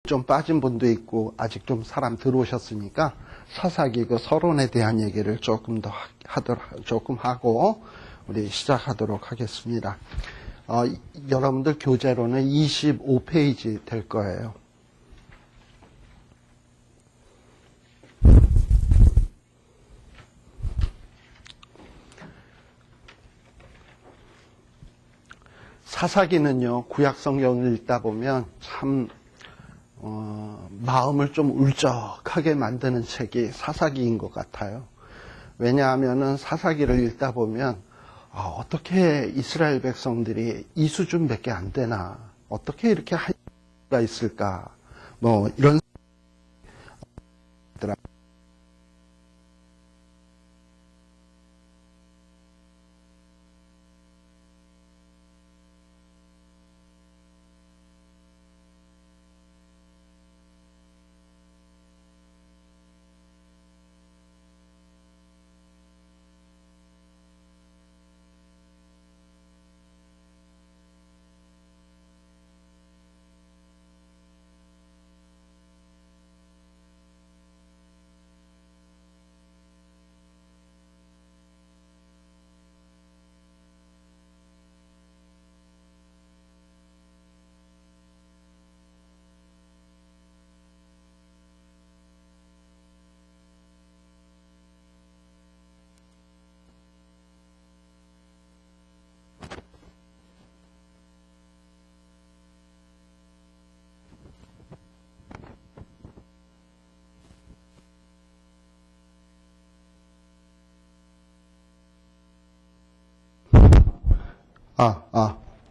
좀 빠진 분도 있고 아직 좀 사람 들어오셨으니까 사사기 그 서론에 대한 얘기를 조금 더 조금 하고 우리 시작하도록 하겠습니다. 여러분들 교재로는 25페이지 될 거예요. 사사기는요, 구약 성경을 읽다 보면 참 마음을 좀 울적하게 만드는 책이 사사기인 것 같아요. 왜냐하면은 사사기를 읽다 보면 어떻게 이스라엘 백성들이 이 수준밖에 안 되나, 어떻게 이렇게 할 수가 있을까, 뭐 이런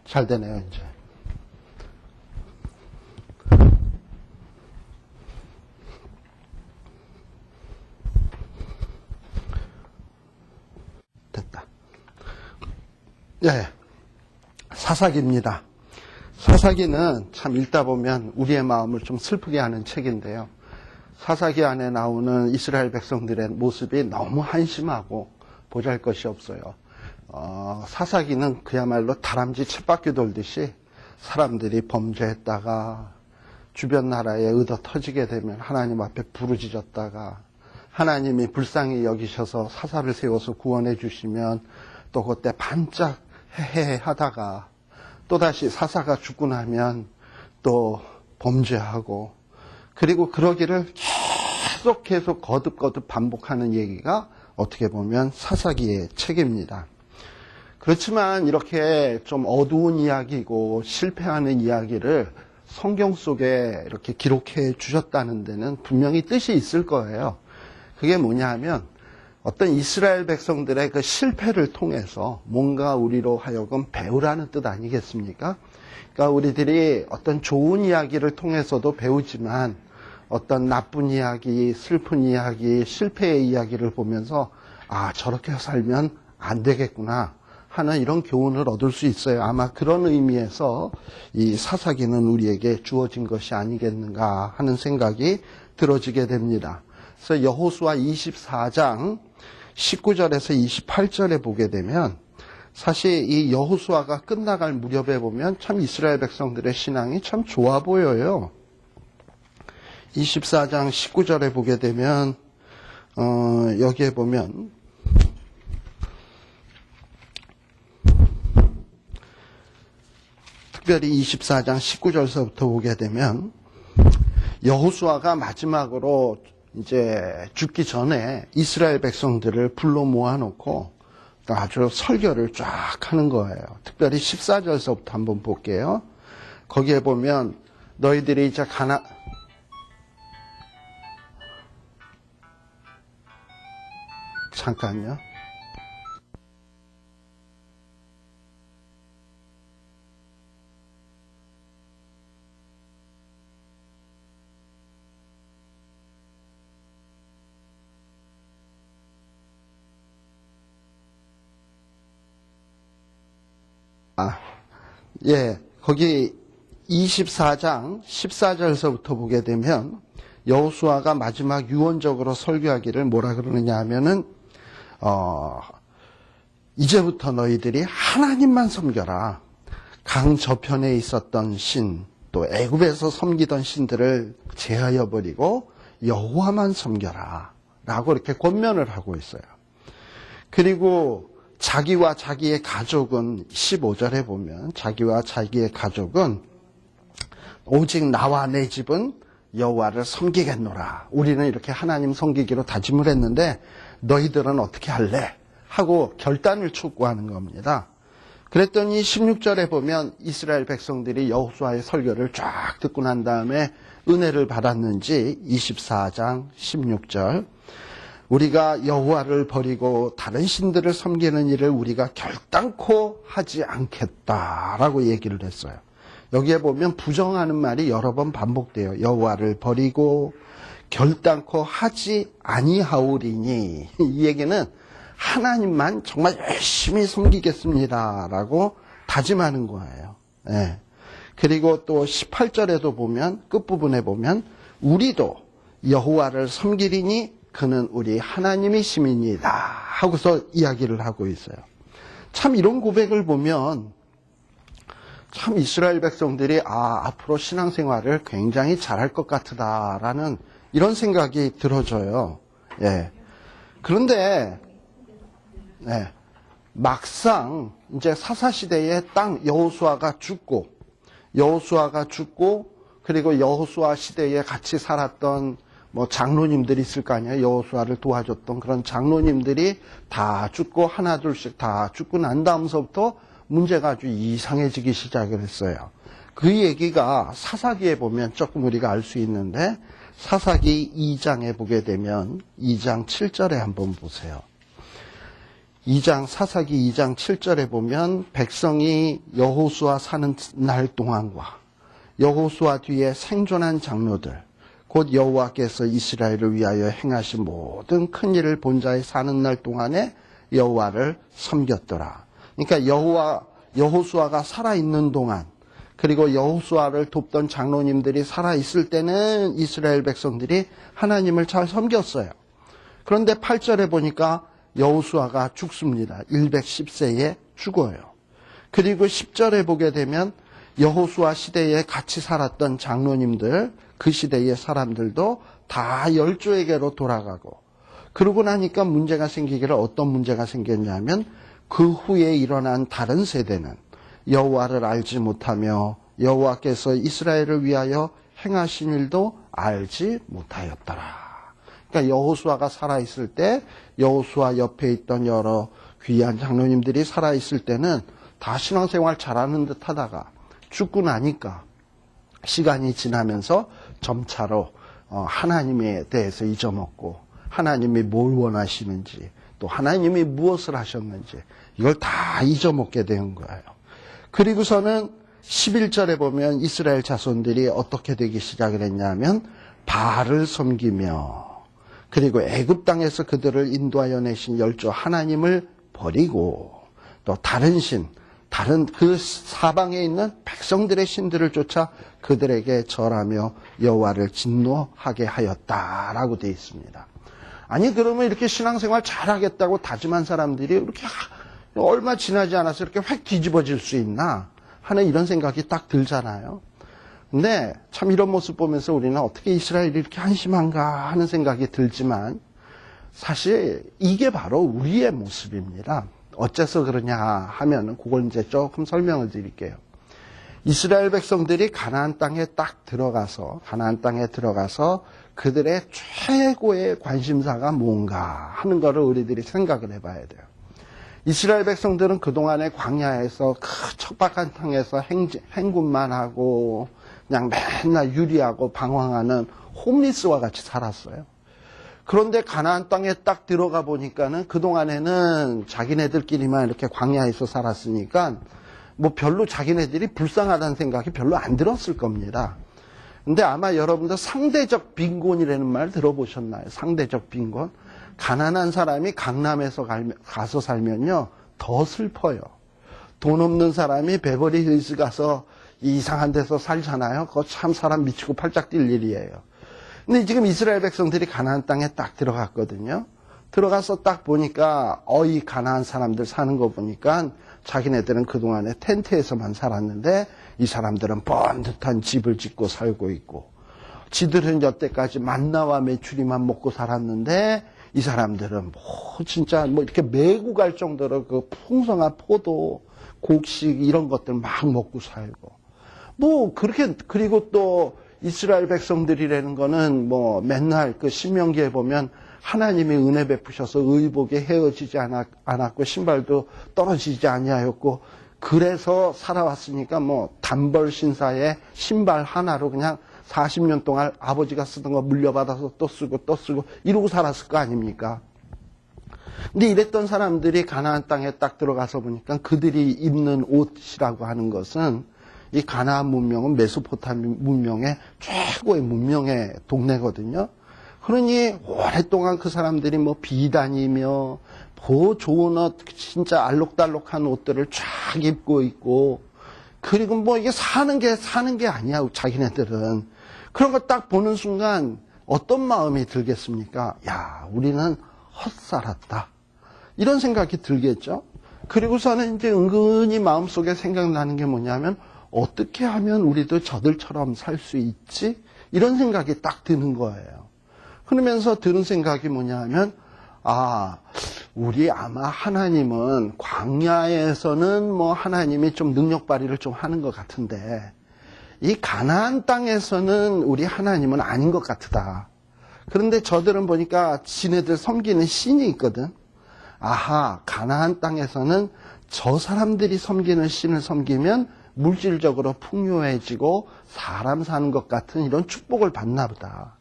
잘 되네요, 이제. 됐다. 네. 사사기입니다. 사사기는 참 읽다 보면 우리의 마음을 좀 슬프게 하는 책인데요. 사사기 안에 나오는 이스라엘 백성들의 모습이 너무 한심하고 보잘것이 없어요. 사사기는 그야말로 다람쥐 쳇바퀴 돌듯이 사람들이 범죄했다가 주변 나라에 얻어 터지게 되면 하나님 앞에 부르짖었다가 하나님이 불쌍히 여기셔서 사사를 세워서 구원해 주시면 또 그때 반짝 해하다가 또다시 사사가 죽고 나면 또 범죄하고, 그리고 그러기를 계속 거듭 반복하는 얘기가 어떻게 보면 사사기의 책입니다. 그렇지만 이렇게 좀 어두운 이야기고 실패하는 이야기를 성경 속에 이렇게 기록해 주셨다는 데는 분명히 뜻이 있을 거예요. 그게 뭐냐 하면 어떤 이스라엘 백성들의 그 실패를 통해서 뭔가 우리로 하여금 배우라는 뜻 아니겠습니까? 그러니까 우리들이 어떤 좋은 이야기를 통해서도 배우지만 어떤 나쁜 이야기, 슬픈 이야기, 실패의 이야기를 보면서 저렇게 살면 안 되겠구나 하는 이런 교훈을 얻을 수 있어요. 아마 그런 의미에서 이 사사기는 우리에게 주어진 것이 아니겠는가 하는 생각이 들어지게 됩니다. 그래서 여호수아 24장 19절에서 28절에 보게 되면 사실 이 여호수아가 끝나갈 무렵에 보면 참 이스라엘 백성들의 신앙이 참 좋아 보여요. 24장 19절에 보게 되면 여기에 보면 특별히 24장 19절서부터 보게 되면 여호수아가 마지막으로 이제 죽기 전에 이스라엘 백성들을 불러 모아놓고 아주 설교를 쫙 하는 거예요. 특별히 14절서부터 한번 볼게요. 거기에 보면 너희들이 이제 잠깐요. 거기 24장 14절서부터 보게 되면 여호수아가 마지막 유언적으로 설교하기를 뭐라 그러느냐 하면은 이제부터 너희들이 하나님만 섬겨라. 강 저편에 있었던 신, 또 또 애굽에서 섬기던 신들을 제하여 버리고 여호와만 섬겨라 라고 이렇게 권면을 하고 있어요. 그리고 자기와 자기의 가족은 15절에 보면 자기와 자기의 가족은 오직 나와 내 집은 여호와를 섬기겠노라. 우리는 이렇게 하나님 섬기기로 다짐을 했는데 너희들은 어떻게 할래? 하고 결단을 촉구하는 겁니다. 그랬더니 16절에 보면 이스라엘 백성들이 여호수아의 설교를 쫙 듣고 난 다음에 은혜를 받았는지 24장 16절 우리가 여호와를 버리고 다른 신들을 섬기는 일을 우리가 결단코 하지 않겠다라고 얘기를 했어요. 여기에 보면 부정하는 말이 여러 번 반복돼요. 여호와를 버리고 결단코 하지 아니하오리니 이 얘기는 하나님만 정말 열심히 섬기겠습니다라고 다짐하는 거예요. 네. 그리고 또 18절에도 보면 끝부분에 보면 우리도 여호와를 섬기리니 그는 우리 하나님이심이니이다 하고서 이야기를 하고 있어요. 참 이런 고백을 보면 참 이스라엘 백성들이 앞으로 신앙생활을 굉장히 잘할 것 같다라는 이런 생각이 들어져요. 예. 그런데 막상 이제 사사시대에 땅 여호수아가 죽고 그리고 여호수아 시대에 같이 살았던 장로님들이 있을 거 아니에요. 여호수아를 도와줬던 그런 장로님들이 다 죽고 하나둘씩 다 죽고 난 다음서부터 문제가 아주 이상해지기 시작을 했어요. 그 얘기가 사사기에 보면 조금 우리가 알 수 있는데 사사기 2장에 보게 되면 2장 7절에 한번 보세요. 사사기 2장 7절에 보면 백성이 여호수아 사는 날 동안과 여호수아 뒤에 생존한 장로들 곧 여호와께서 이스라엘을 위하여 행하신 모든 큰 일을 본 자의 사는 날 동안에 여호와를 섬겼더라. 그러니까 여호수아가 살아있는 동안 그리고 여호수아를 돕던 장로님들이 살아있을 때는 이스라엘 백성들이 하나님을 잘 섬겼어요. 그런데 8절에 보니까 여호수아가 죽습니다. 110세에 죽어요. 그리고 10절에 보게 되면 여호수아 시대에 같이 살았던 장로님들 그 시대의 사람들도 다 열조에게로 돌아가고 그러고 나니까 문제가 생기기를 어떤 문제가 생겼냐면 그 후에 일어난 다른 세대는 여호와를 알지 못하며 여호와께서 이스라엘을 위하여 행하신 일도 알지 못하였더라. 그러니까 여호수아가 살아있을 때 여호수아 옆에 있던 여러 귀한 장로님들이 살아있을 때는 다 신앙생활 잘하는 듯 하다가 죽고 나니까 시간이 지나면서 점차로 하나님에 대해서 잊어먹고 하나님이 뭘 원하시는지 또 하나님이 무엇을 하셨는지 이걸 다 잊어먹게 된 거예요. 그리고서는 11절에 보면 이스라엘 자손들이 어떻게 되기 시작을 했냐면 바알을 섬기며 그리고 애굽 땅에서 그들을 인도하여 내신 열조 하나님을 버리고 또 다른 그 사방에 있는 백성들의 신들을 쫓아 그들에게 절하며 여호와를 진노하게 하였다라고 되어 있습니다. 아니 그러면 이렇게 신앙생활 잘하겠다고 다짐한 사람들이 이렇게 얼마 지나지 않아서 이렇게 획 뒤집어질 수 있나 하는 이런 생각이 딱 들잖아요. 근데 참 이런 모습 보면서 우리는 어떻게 이스라엘이 이렇게 한심한가 하는 생각이 들지만 사실 이게 바로 우리의 모습입니다. 어째서 그러냐 하면 그걸 이제 조금 설명을 드릴게요. 이스라엘 백성들이 가나안 땅에 들어가서 그들의 최고의 관심사가 뭔가 하는 거를 우리들이 생각을 해봐야 돼요. 이스라엘 백성들은 그동안에 광야에서 그 척박한 땅에서 행군만 하고 그냥 맨날 유리하고 방황하는 홈리스와 같이 살았어요. 그런데 가나안 땅에 딱 들어가 보니까는 그동안에는 자기네들끼리만 이렇게 광야에서 살았으니까 별로 자기네들이 불쌍하다는 생각이 별로 안 들었을 겁니다. 근데 아마 여러분들 상대적 빈곤이라는 말 들어보셨나요? 상대적 빈곤. 가난한 사람이 강남에서 가서 살면요 더 슬퍼요. 돈 없는 사람이 베버리 hills 가서 이상한 데서 살잖아요. 그거 참 사람 미치고 팔짝 뛸 일이에요. 근데 지금 이스라엘 백성들이 가나안 땅에 딱 들어갔거든요. 들어가서 딱 보니까 이 가난한 사람들 사는 거 보니까 자기네들은 그동안에 텐트에서만 살았는데 이 사람들은 번듯한 집을 짓고 살고 있고, 지들은 여태까지 만나와 메추리만 먹고 살았는데 이 사람들은 진짜 이렇게 메고 갈 정도로 그 풍성한 포도, 곡식 이런 것들 막 먹고 살고, 그렇게. 그리고 또 이스라엘 백성들이라는 거는 맨날 그 신명기에 보면 하나님이 은혜 베푸셔서 의복에 헤어지지 않았고 신발도 떨어지지 아니하였고, 그래서 살아왔으니까 단벌 신사에 신발 하나로 그냥 40년 동안 아버지가 쓰던 거 물려받아서 또 쓰고 이러고 살았을 거 아닙니까? 근데 이랬던 사람들이 가나안 땅에 딱 들어가서 보니까 그들이 입는 옷이라고 하는 것은, 이 가나안 문명은 메소포타미 문명의 최고의 문명의 동네거든요. 그러니 오랫동안 그 사람들이 비단이며 좋은 옷, 진짜 알록달록한 옷들을 쫙 입고 있고, 그리고 이게 사는 게 아니야, 자기네들은. 그런 거 딱 보는 순간 어떤 마음이 들겠습니까? 야, 우리는 헛살았다, 이런 생각이 들겠죠. 그리고서는 이제 은근히 마음속에 생각나는 게 뭐냐면, 어떻게 하면 우리도 저들처럼 살 수 있지? 이런 생각이 딱 드는 거예요. 그러면서 드는 생각이 뭐냐면, 우리 아마 하나님은 광야에서는 하나님이 좀 능력 발휘를 좀 하는 것 같은데, 이 가나안 땅에서는 우리 하나님은 아닌 것 같다. 그런데 저들은 보니까 지네들 섬기는 신이 있거든. 가나안 땅에서는 저 사람들이 섬기는 신을 섬기면 물질적으로 풍요해지고 사람 사는 것 같은 이런 축복을 받나 보다.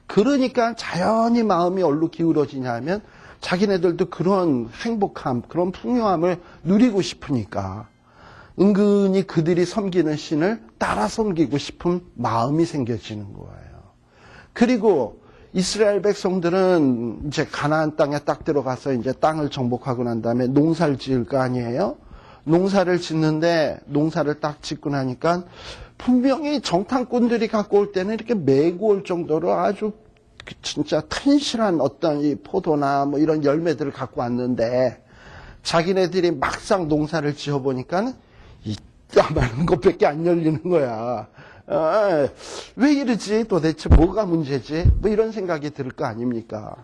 그러니까 자연히 마음이 어디로 기울어지냐면, 자기네들도 그런 행복함, 그런 풍요함을 누리고 싶으니까 은근히 그들이 섬기는 신을 따라 섬기고 싶은 마음이 생겨지는 거예요. 그리고 이스라엘 백성들은 이제 가나안 땅에 딱 들어가서 이제 땅을 정복하고 난 다음에 농사를 지을 거 아니에요? 농사를 짓는데, 농사를 딱 짓고 나니까 분명히 정탐꾼들이 갖고 올 때는 이렇게 메고 올 정도로 아주 진짜 튼실한 어떤 이 포도나 이런 열매들을 갖고 왔는데, 자기네들이 막상 농사를 지어보니까 이따만한 것밖에 안 열리는 거야. 왜 이러지? 도대체 뭐가 문제지? 이런 생각이 들 거 아닙니까?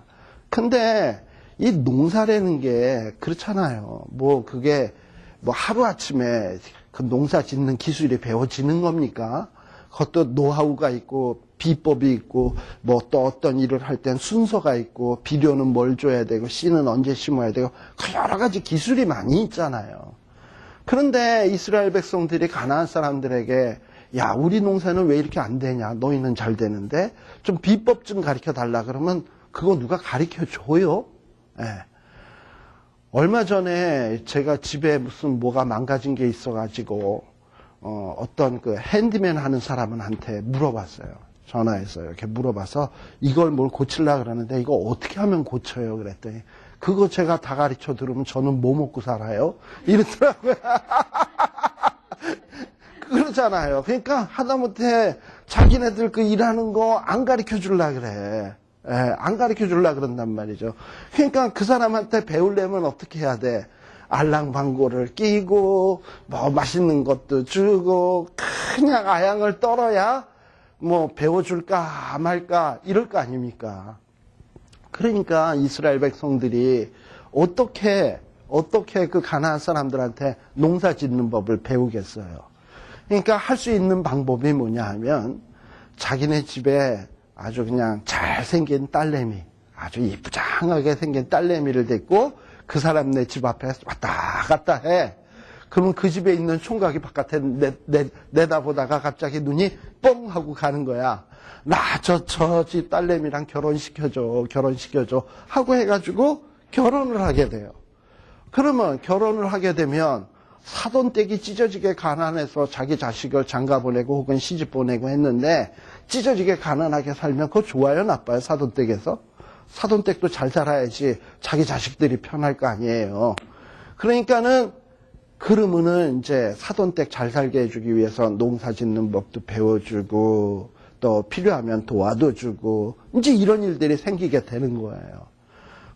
근데 이 농사라는 게 그렇잖아요. 그게 하루아침에 그 농사 짓는 기술이 배워지는 겁니까? 그것도 노하우가 있고 비법이 있고 또 어떤 일을 할 땐 순서가 있고, 비료는 뭘 줘야 되고 씨는 언제 심어야 되고, 여러 가지 기술이 많이 있잖아요. 그런데 이스라엘 백성들이 가나안 사람들에게, 야, 우리 농사는 왜 이렇게 안 되냐, 너희는 잘 되는데 좀 비법 좀 가르쳐 달라 그러면 그거 누가 가르쳐 줘요? 얼마 전에 제가 집에 무슨 뭐가 망가진 게 있어가지고 어떤 그 핸디맨 하는 사람한테 물어봤어요. 전화해서 이렇게 물어봐서 이걸 뭘 고치려고 그러는데 이거 어떻게 하면 고쳐요? 그랬더니 그거 제가 다 가르쳐 들으면 저는 뭐 먹고 살아요? 이러더라고요. 그러잖아요. 그러니까 하다못해 자기네들 그 일하는 거 안 가르쳐 주려고 그래. 안 가르쳐 주려고 그런단 말이죠. 그러니까 그 사람한테 배우려면 어떻게 해야 돼? 알랑방구를 끼고 맛있는 것도 주고 그냥 아양을 떨어야 배워줄까 말까 이럴 거 아닙니까? 그러니까 이스라엘 백성들이 어떻게 그 가나안 사람들한테 농사 짓는 법을 배우겠어요? 그러니까 할 수 있는 방법이 뭐냐 하면, 자기네 집에 아주 그냥 잘생긴 딸내미, 아주 이쁘장하게 생긴 딸내미를 데리고 그 사람네 집 앞에 왔다 갔다 해. 그러면 그 집에 있는 총각이 바깥에 내다보다가 갑자기 눈이 뻥 하고 가는 거야. 나 저 집 딸내미랑 결혼시켜줘 하고 해가지고 결혼을 하게 돼요. 그러면 결혼을 하게 되면 사돈댁이 찢어지게 가난해서 자기 자식을 장가 보내고 혹은 시집 보내고 했는데, 찢어지게 가난하게 살면 그거 좋아요, 나빠요? 사돈댁에서? 사돈댁도 잘 살아야지 자기 자식들이 편할 거 아니에요. 그러면은 이제 사돈댁 잘 살게 해주기 위해서 농사 짓는 법도 배워주고, 또 필요하면 도와도 주고, 이제 이런 일들이 생기게 되는 거예요.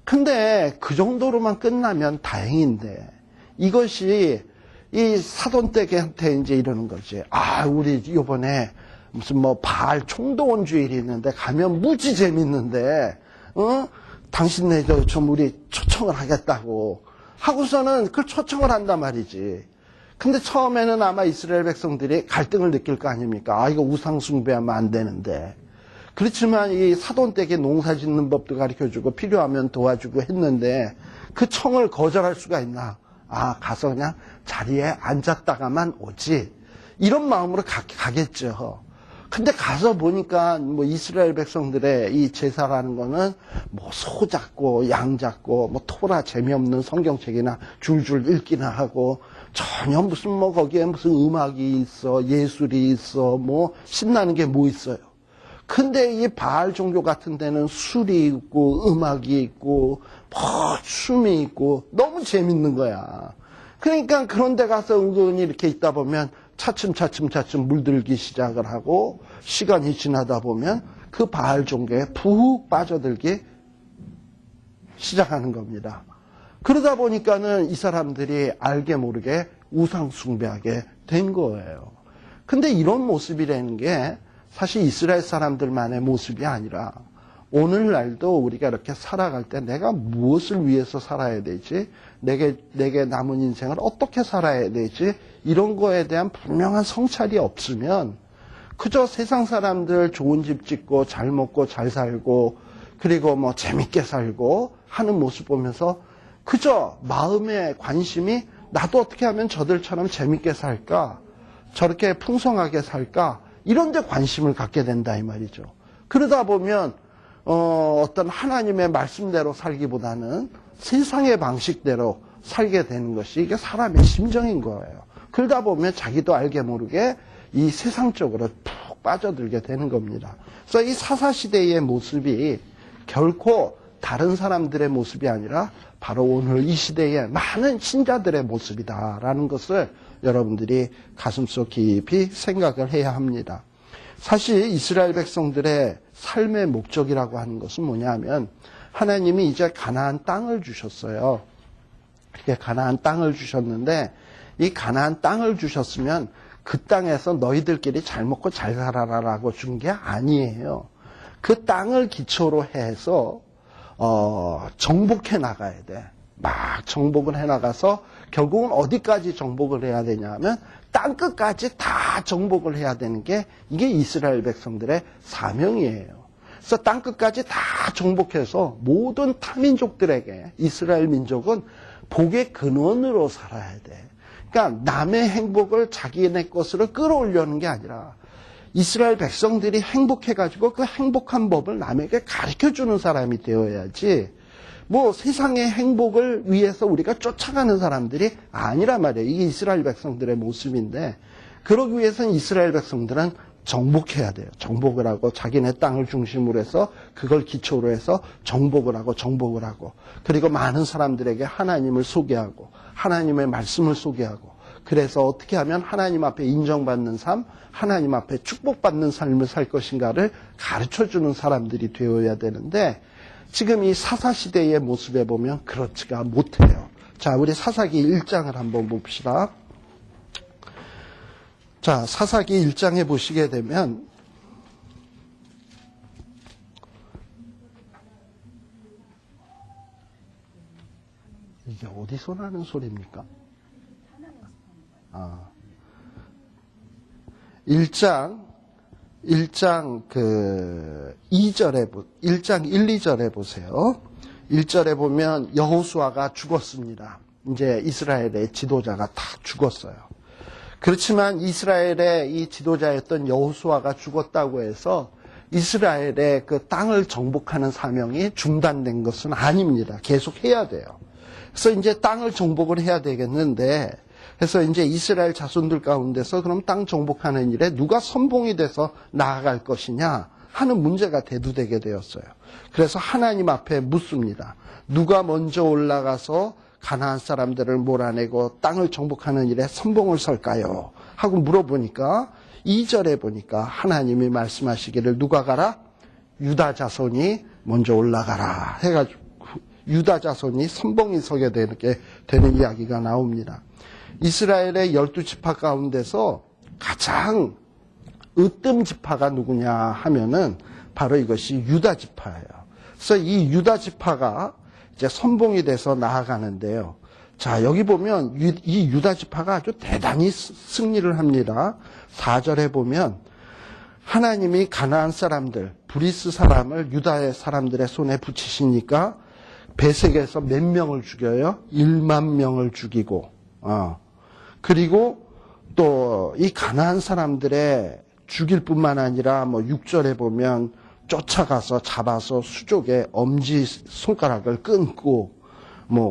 근데 그 정도로만 끝나면 다행인데, 이것이 이 사돈댁한테 이제 이러는 거지. 아, 우리 이번에 무슨 뭐 바알 총동원 주일이 있는데 가면 무지 재밌는데, 당신네도 좀 우리 초청을 하겠다고 하고서는 그 초청을 한단 말이지. 근데 처음에는 아마 이스라엘 백성들이 갈등을 느낄 거 아닙니까? 아, 이거 우상 숭배하면 안 되는데. 그렇지만 이 사돈댁에 농사 짓는 법도 가르쳐주고 필요하면 도와주고 했는데 그 청을 거절할 수가 있나? 아, 가서 그냥 자리에 앉았다가만 오지. 이런 마음으로 가겠죠. 근데 가서 보니까 뭐 이스라엘 백성들의 이 제사라는 거는 뭐 소 잡고 양 잡고 뭐 토라 재미없는 성경책이나 줄줄 읽기나 하고 전혀 무슨 뭐 거기에 무슨 음악이 있어, 예술이 있어, 뭐 신나는 게 뭐 있어요. 근데 이 바알 종교 같은 데는 술이 있고 음악이 있고 뭐 춤이 있고 너무 재밌는 거야. 그러니까 그런 데 가서 은근히 이렇게 있다 보면 차츰 물들기 시작을 하고 시간이 지나다 보면 그 바알 종교에 푹 빠져들기 시작하는 겁니다. 그러다 보니까는 이 사람들이 알게 모르게 우상 숭배하게 된 거예요. 근데 이런 모습이라는 게 사실 이스라엘 사람들만의 모습이 아니라 오늘날도 우리가 이렇게 살아갈 때 내가 무엇을 위해서 살아야 되지? 내게 남은 인생을 어떻게 살아야 되지? 이런 거에 대한 분명한 성찰이 없으면 그저 세상 사람들 좋은 집 짓고 잘 먹고 잘 살고 그리고 뭐 재밌게 살고 하는 모습 보면서 그저 마음의 관심이 나도 어떻게 하면 저들처럼 재밌게 살까? 저렇게 풍성하게 살까? 이런 데 관심을 갖게 된다 이 말이죠. 그러다 보면 어떤 하나님의 말씀대로 살기보다는 세상의 방식대로 살게 되는 것이 이게 사람의 심정인 거예요. 그러다 보면 자기도 알게 모르게 이 세상 쪽으로 푹 빠져들게 되는 겁니다. 그래서 이 사사시대의 모습이 결코 다른 사람들의 모습이 아니라 바로 오늘 이 시대의 많은 신자들의 모습이다라는 것을 여러분들이 가슴속 깊이 생각을 해야 합니다. 사실 이스라엘 백성들의 삶의 목적이라고 하는 것은 뭐냐면 하나님이 이제 가나안 땅을 주셨어요. 이렇게 가나안 땅을 주셨는데 이 가나안 땅을 주셨으면 그 땅에서 너희들끼리 잘 먹고 잘 살아라라고 준 게 아니에요. 그 땅을 기초로 해서 정복해 나가야 돼. 막 정복을 해 나가서 결국은 어디까지 정복을 해야 되냐면 땅끝까지 다 정복을 해야 되는 게 이게 이스라엘 백성들의 사명이에요. 그래서 땅끝까지 다 정복해서 모든 타민족들에게 이스라엘 민족은 복의 근원으로 살아야 돼. 그러니까 남의 행복을 자기네 것으로 끌어올려는 게 아니라 이스라엘 백성들이 행복해가지고 그 행복한 법을 남에게 가르쳐주는 사람이 되어야지 뭐 세상의 행복을 위해서 우리가 쫓아가는 사람들이 아니란 말이에요. 이게 이스라엘 백성들의 모습인데 그러기 위해서는 이스라엘 백성들은 정복해야 돼요. 정복을 하고 자기네 땅을 중심으로 해서 그걸 기초로 해서 정복을 하고 그리고 많은 사람들에게 하나님을 소개하고 하나님의 말씀을 소개하고 그래서 어떻게 하면 하나님 앞에 인정받는 삶, 하나님 앞에 축복받는 삶을 살 것인가를 가르쳐주는 사람들이 되어야 되는데 지금 이 사사시대의 모습에 보면 그렇지가 못해요. 자, 우리 사사기 1장을 한번 봅시다. 자, 사사기 1장에 보시게 되면 이게 어디서 나는 소리입니까? 1장 1장 1장 1, 2절에 보세요. 1절에 보면 여호수아가 죽었습니다. 이제 이스라엘의 지도자가 다 죽었어요. 그렇지만 이스라엘의 이 지도자였던 여호수아가 죽었다고 해서 이스라엘의 그 땅을 정복하는 사명이 중단된 것은 아닙니다. 계속 해야 돼요. 그래서 이제 땅을 정복을 해야 되겠는데 그래서 이제 이스라엘 자손들 가운데서 그럼 땅 정복하는 일에 누가 선봉이 돼서 나아갈 것이냐 하는 문제가 대두되게 되었어요. 그래서 하나님 앞에 묻습니다. 누가 먼저 올라가서 가나안 사람들을 몰아내고 땅을 정복하는 일에 선봉을 설까요? 하고 물어보니까 2절에 보니까 하나님이 말씀하시기를 누가 가라? 유다 자손이 먼저 올라가라 해가지고 유다 자손이 선봉이 서게 되는 이야기가 나옵니다. 이스라엘의 12지파 가운데서 가장 으뜸 지파가 누구냐 하면은 바로 이것이 유다 지파예요. 그래서 이 유다 지파가 이제 선봉이 돼서 나아가는데요. 자, 여기 보면 이 유다 지파가 아주 대단히 승리를 합니다. 4절에 보면 하나님이 가나안 사람들, 브리스 사람을 유다의 사람들의 손에 붙이시니까 베색에서 몇 명을 죽여요? 1만 명을 죽이고, 그리고 또 이 가나안 사람들의 죽일 뿐만 아니라 6절에 보면 쫓아가서 잡아서 수족의 엄지 손가락을 끊고,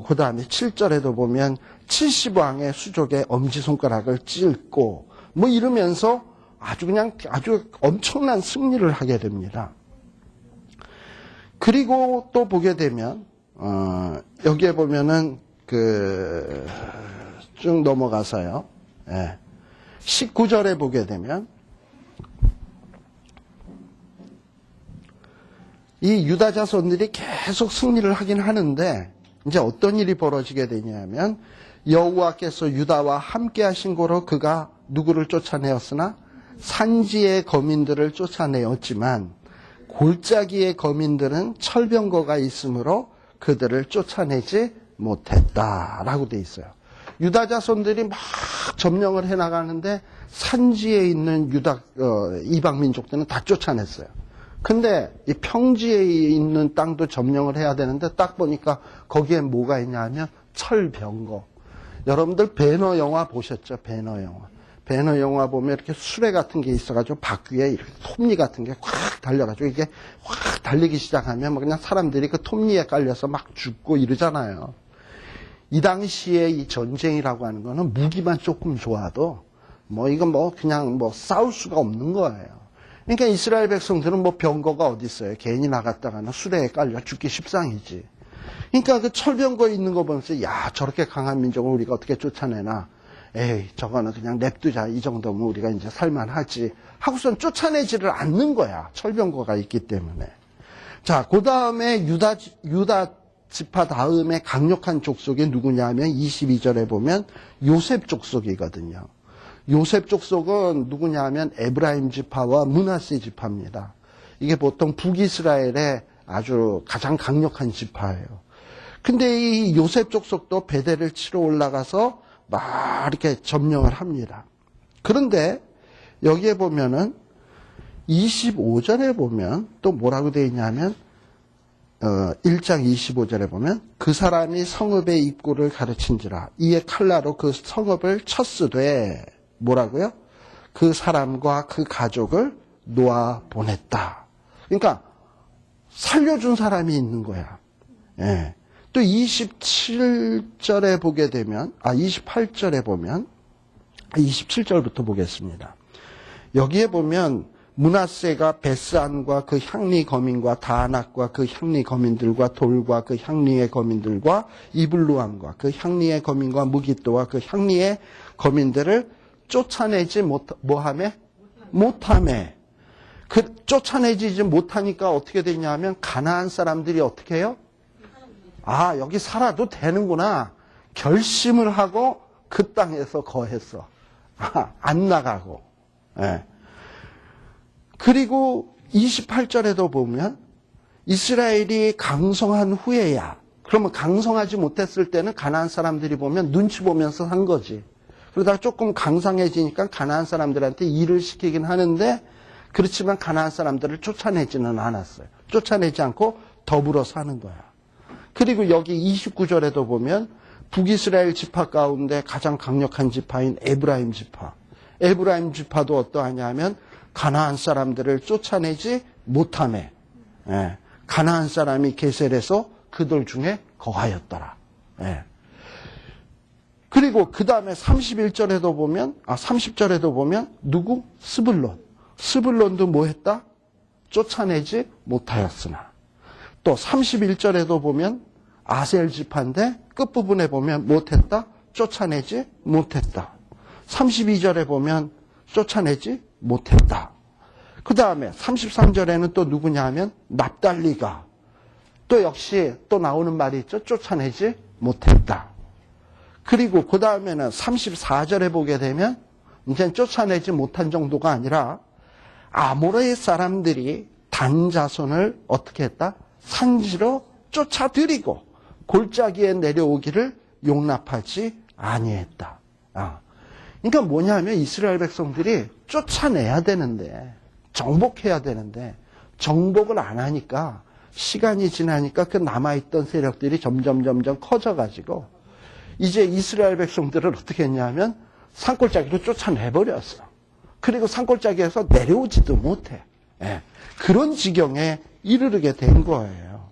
그 다음에 7절에도 보면 70왕의 수족의 엄지 손가락을 찢고, 이러면서 아주 엄청난 승리를 하게 됩니다. 그리고 또 보게 되면, 여기에 보면은 쭉 넘어가서요. 19절에 보게 되면, 이 유다 자손들이 계속 승리를 하긴 하는데, 이제 어떤 일이 벌어지게 되냐면, 여호와께서 유다와 함께 하신 고로 그가 누구를 쫓아내었으나 산지의 거민들을 쫓아내었지만 골짜기의 거민들은 철병거가 있으므로 그들을 쫓아내지 못했다라고 돼 있어요. 유다 자손들이 막 점령을 해나가는데 산지에 있는 이방 민족들은 다 쫓아냈어요. 근데 이 평지에 있는 땅도 점령을 해야 되는데 딱 보니까 거기에 뭐가 있냐 하면 철병거. 여러분들 배너 영화 보셨죠? 배너 영화. 배너 영화 보면 이렇게 수레 같은 게 있어가지고 바퀴에 이렇게 톱니 같은 게 확 달려가지고 이게 확 달리기 시작하면 그냥 사람들이 그 톱니에 깔려서 막 죽고 이러잖아요. 이 당시에 이 전쟁이라고 하는 거는 무기만 조금 좋아도 이건 그냥 싸울 수가 없는 거예요. 그러니까 이스라엘 백성들은 병거가 어디 있어요? 괜히 나갔다가는 수레에 깔려 죽기 십상이지. 그러니까 그 철병거에 있는 거 보면서 야, 저렇게 강한 민족을 우리가 어떻게 쫓아내나? 에이, 저거는 그냥 냅두자. 이 정도면 우리가 이제 살만하지. 하고선 쫓아내지를 않는 거야. 철병거가 있기 때문에. 자, 그 다음에 유다 지파 다음에 강력한 족속이 누구냐 하면 22절에 보면 요셉 족속이거든요. 요셉 족속은 누구냐 하면 에브라임 지파와 므낫세 지파입니다. 이게 보통 북이스라엘의 아주 가장 강력한 지파예요. 근데 이 요셉 족속도 베델을 치러 올라가서 막 이렇게 점령을 합니다. 그런데 여기에 보면은 25절에 보면 또 뭐라고 되어 있냐면 1장 25절에 보면 그 사람이 성읍의 입구를 가르친지라 이에 칼라로 그 성읍을 쳤으되 뭐라고요? 그 사람과 그 가족을 놓아 보냈다. 그러니까 살려준 사람이 있는 거야. 예. 또 27절에 보게 되면 28절에 보면 27절부터 보겠습니다. 여기에 보면 므낫세가 베스안과 그 향리 거민과 다낙과 그 향리 거민들과 돌과 그 향리의 거민들과 이블루함과 그 향리의 거민과 무기또와 그 향리의 거민들을 쫓아내지 못하매 쫓아내지 못하니까 어떻게 되냐면 가나안 사람들이 어떻게 해요? 아, 여기 살아도 되는구나. 결심을 하고 그 땅에서 거했어. 안 나가고. 예. 그리고 28절에도 보면 이스라엘이 강성한 후에야. 그러면 강성하지 못했을 때는 가나안 사람들이 보면 눈치 보면서 한 거지. 그러다가 조금 강성해지니까 가나안 사람들한테 일을 시키긴 하는데 그렇지만 가나안 사람들을 쫓아내지는 않았어요. 쫓아내지 않고 더불어 사는 거야. 그리고 여기 29절에도 보면 북이스라엘 지파 가운데 가장 강력한 지파인 에브라임 지파. 에브라임 지파도 어떠하냐 하면 가나안 사람들을 쫓아내지 못하매 가나안 사람이 게셀에서 그들 중에 거하였더라. 그리고 그 다음에 30절에도 보면 누구? 스불론도 뭐 했다? 쫓아내지 못하였으나. 또 31절에도 보면 아셀 지파인데 끝부분에 보면 못했다? 쫓아내지 못했다. 32절에 보면 쫓아내지 못했다. 그 다음에 33절에는 또 누구냐 하면 납달리가 또 역시 또 나오는 말이 있죠. 쫓아내지 못했다. 그리고 그 다음에는 34절에 보게 되면 이제 쫓아내지 못한 정도가 아니라 아모레 사람들이 단 자손을 어떻게 했다? 산지로 쫓아들이고 골짜기에 내려오기를 용납하지 아니했다. 그러니까 뭐냐면 이스라엘 백성들이 쫓아내야 되는데 정복해야 되는데 정복을 안 하니까 시간이 지나니까 그 남아있던 세력들이 점점 커져가지고 이제 이스라엘 백성들을 어떻게 했냐면 산골짜기로 쫓아내버렸어. 그리고 산골짜기에서 내려오지도 못해. 그런 지경에 이르게 된 거예요.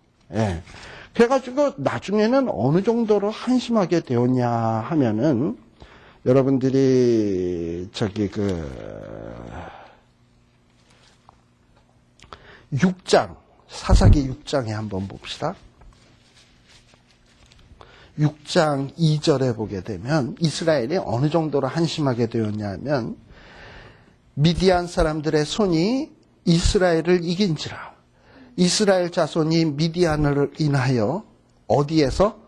그래가지고 나중에는 어느 정도로 한심하게 되었냐 하면은 여러분들이 6장 사사기 6장에 한번 봅시다. 6장 2절에 보게 되면 이스라엘이 어느 정도로 한심하게 되었냐면 미디안 사람들의 손이 이스라엘을 이긴지라 이스라엘 자손이 미디안을 인하여 어디에서?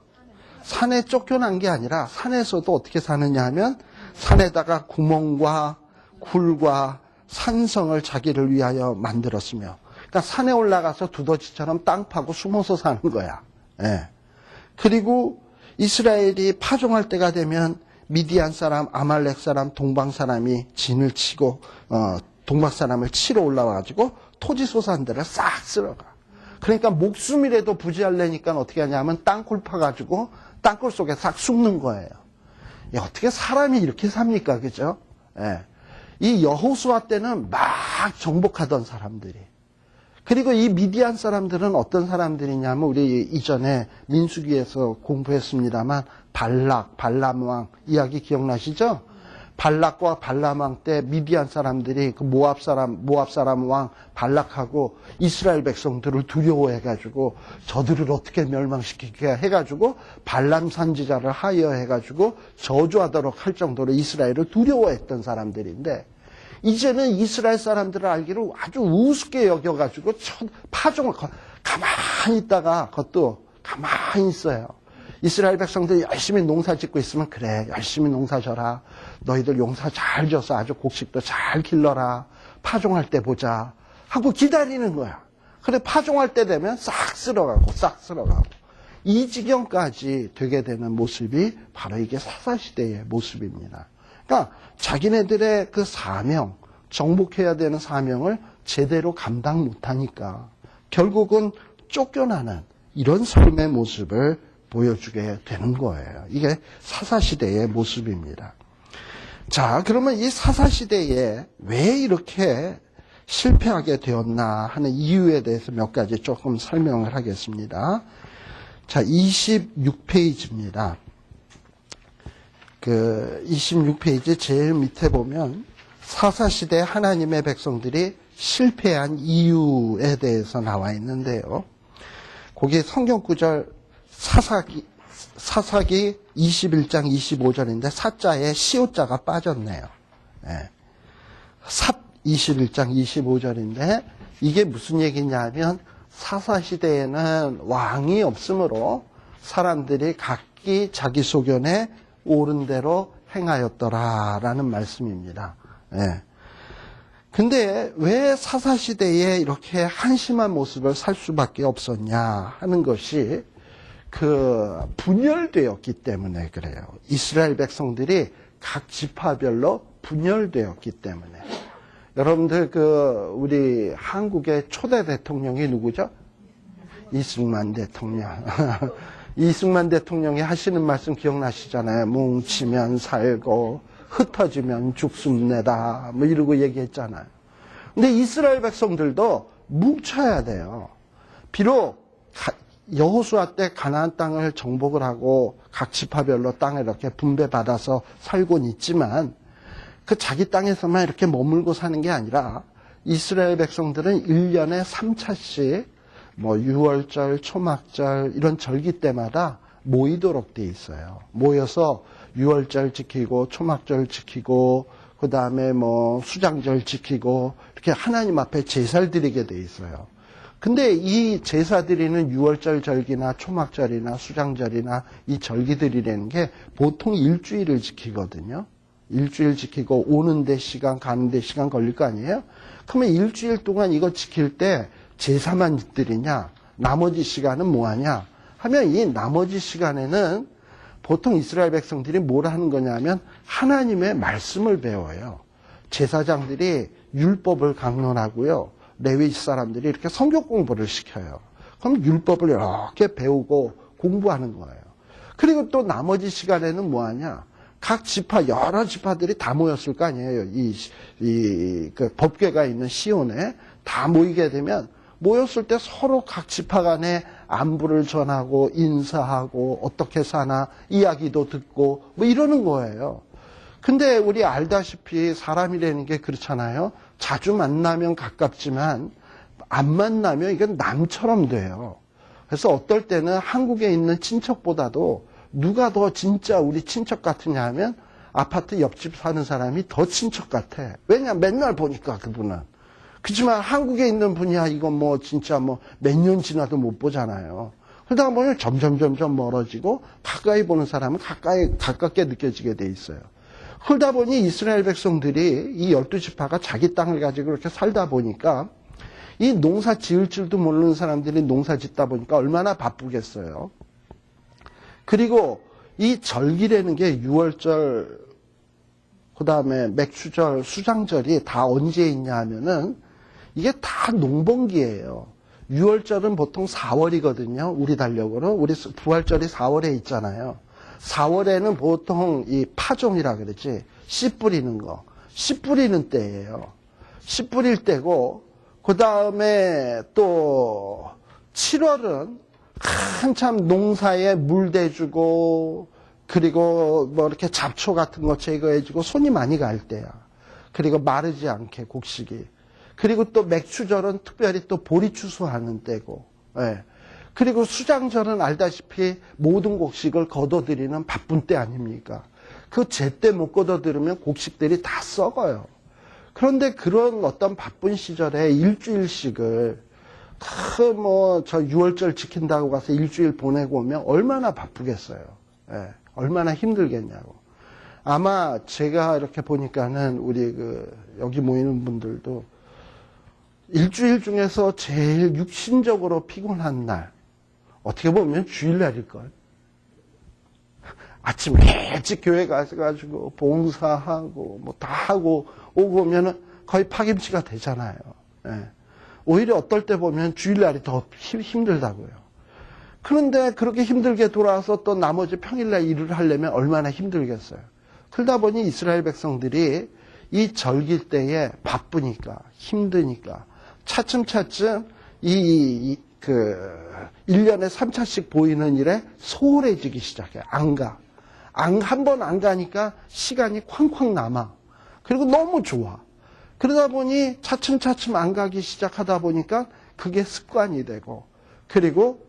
산에 쫓겨난 게 아니라 산에서도 어떻게 사느냐 하면 산에다가 구멍과 굴과 산성을 자기를 위하여 만들었으며 그러니까 산에 올라가서 두더지처럼 땅 파고 숨어서 사는 거야. 그리고 이스라엘이 파종할 때가 되면 미디안 사람, 아말렉 사람, 동방 사람이 진을 치고 동방 사람을 치러 올라와가지고 토지 소산들을 싹 쓸어가. 그러니까 목숨이라도 부지하려니까 어떻게 하냐면 땅굴 파가지고 땅굴 속에 싹 숨는 거예요. 어떻게 사람이 이렇게 삽니까, 그죠? 이 여호수아 때는 막 정복하던 사람들이. 그리고 이 미디안 사람들은 어떤 사람들이냐면 우리 이전에 민수기에서 공부했습니다만 발락, 발람왕 이야기 기억나시죠? 발락과 발람왕 때 미디안 사람들이 그 모압 사람 왕 발락하고 이스라엘 백성들을 두려워해가지고 저들을 어떻게 멸망시키게 해가지고 발람 선지자를 하여해가지고 저주하도록 할 정도로 이스라엘을 두려워했던 사람들인데 이제는 이스라엘 사람들을 알기를 아주 우습게 여겨가지고 파종을 가만히 있다가 그것도 가만히 있어요. 이스라엘 백성들이 열심히 농사 짓고 있으면 그래 열심히 농사 져라. 너희들 용사 잘 져서 아주 곡식도 잘 길러라. 파종할 때 보자 하고 기다리는 거야. 그래 파종할 때 되면 싹 쓸어가고 이 지경까지 되게 되는 모습이 바로 이게 사사시대의 모습입니다. 그러니까 자기네들의 그 사명, 정복해야 되는 사명을 제대로 감당 못하니까 결국은 쫓겨나는 이런 삶의 모습을 보여주게 되는 거예요. 이게 사사시대의 모습입니다. 자, 그러면 이 사사시대에 왜 이렇게 실패하게 되었나 하는 이유에 대해서 몇 가지 조금 설명을 하겠습니다. 자, 26페이지입니다. 26페이지 제일 밑에 보면 사사시대 하나님의 백성들이 실패한 이유에 대해서 나와 있는데요. 거기 성경구절 사사기 21장 25절인데 사자에 시오자가 빠졌네요. 삽 21장 25절인데 이게 무슨 얘기냐면 사사시대에는 왕이 없으므로 사람들이 각기 자기 소견에 옳은 대로 행하였더라라는 말씀입니다. 근데 왜 사사시대에 이렇게 한심한 모습을 살 수밖에 없었냐 하는 것이 분열되었기 때문에 그래요. 이스라엘 백성들이 각 지파별로 분열되었기 때문에. 여러분들 우리 한국의 초대 대통령이 누구죠? 이승만 대통령. 이승만 대통령이 하시는 말씀 기억나시잖아요. 뭉치면 살고 흩어지면 죽습니다. 뭐 이러고 얘기했잖아요. 근데 이스라엘 백성들도 뭉쳐야 돼요. 비록 여호수아 때 가나안 땅을 정복을 하고 각 지파별로 땅을 이렇게 분배받아서 살곤 있지만 그 자기 땅에서만 이렇게 머물고 사는 게 아니라 이스라엘 백성들은 1년에 3차씩 뭐 6월절, 초막절 이런 절기 때마다 모이도록 돼 있어요. 모여서 6월절 지키고 초막절 지키고 그 다음에 뭐 수장절 지키고 이렇게 하나님 앞에 제사를 드리게 돼 있어요. 근데 이 제사 드리는 유월절 절기나 초막절이나 수장절이나 이 절기들이라는 게 보통 일주일을 지키거든요. 일주일 지키고 오는데 시간, 가는데 시간 걸릴 거 아니에요? 그러면 일주일 동안 이거 지킬 때 제사만 드리냐? 나머지 시간은 뭐 하냐? 하면 이 나머지 시간에는 보통 이스라엘 백성들이 뭘 하는 거냐면 하나님의 말씀을 배워요. 제사장들이 율법을 강론하고요. 레위 사람들이 이렇게 성경 공부를 시켜요. 그럼 율법을 이렇게 배우고 공부하는 거예요. 그리고 또 나머지 시간에는 뭐 하냐? 각 지파, 여러 지파들이 다 모였을 거 아니에요. 그 법궤가 있는 시온에 다 모이게 되면 모였을 때 서로 각 지파 간에 안부를 전하고 인사하고 어떻게 사나 이야기도 듣고 뭐 이러는 거예요. 근데 우리 알다시피 사람이라는 게 그렇잖아요. 자주 만나면 가깝지만 안 만나면 이건 남처럼 돼요. 그래서 어떨 때는 한국에 있는 친척보다도 누가 더 진짜 우리 친척 같으냐 하면 아파트 옆집 사는 사람이 더 친척 같아. 왜냐? 맨날 보니까 그분은. 그렇지만 한국에 있는 분이야 이건 뭐 진짜 뭐 몇 년 지나도 못 보잖아요. 그러다 보면 점점 멀어지고 가까이 보는 사람은 가깝게 느껴지게 돼 있어요. 그러다 보니 이스라엘 백성들이 이 12지파가 자기 땅을 가지고 이렇게 살다 보니까 이 농사 지을 줄도 모르는 사람들이 농사 짓다 보니까 얼마나 바쁘겠어요. 그리고 이 절기라는 게 유월절, 그 다음에 맥추절, 수장절이 다 언제 있냐 하면은 이게 다 농번기예요. 유월절은 보통 4월이거든요. 우리 달력으로. 우리 부활절이 4월에 있잖아요. 4월에는 보통 이 파종이라 그러지. 씨 뿌리는 거. 씨 뿌리는 때예요. 씨 뿌릴 때고, 그 다음에 또 7월은 한참 농사에 물 대주고, 그리고 뭐 이렇게 잡초 같은 거 제거해주고 손이 많이 갈 때야. 그리고 마르지 않게 곡식이. 그리고 또 맥추절은 특별히 또 보리 추수하는 때고, 예. 그리고 수장절은 알다시피 모든 곡식을 거둬들이는 바쁜 때 아닙니까? 그 제때 못 거둬들이면 곡식들이 다 썩어요. 그런데 그런 어떤 바쁜 시절에 일주일씩을 저 6월절 지킨다고 가서 일주일 보내고 오면 얼마나 바쁘겠어요. 예. 얼마나 힘들겠냐고. 아마 제가 이렇게 보니까는 우리 여기 모이는 분들도 일주일 중에서 제일 육신적으로 피곤한 날, 어떻게 보면 주일날일걸. 아침에 일찍 교회 가가지고 봉사하고 뭐 다 하고 오고 오면은 거의 파김치가 되잖아요. 예. 오히려 어떨 때 보면 주일날이 더 힘들다고요. 그런데 그렇게 힘들게 돌아와서 또 나머지 평일날 일을 하려면 얼마나 힘들겠어요. 그러다 보니 이스라엘 백성들이 이 절기 때에 바쁘니까, 힘드니까, 차츰차츰 1년에 3차씩 보이는 일에 소홀해지기 시작해요. 안 가. 한 번 안 가니까 시간이 쾅쾅 남아. 그리고 너무 좋아. 그러다 보니 차츰차츰 안 가기 시작하다 보니까 그게 습관이 되고, 그리고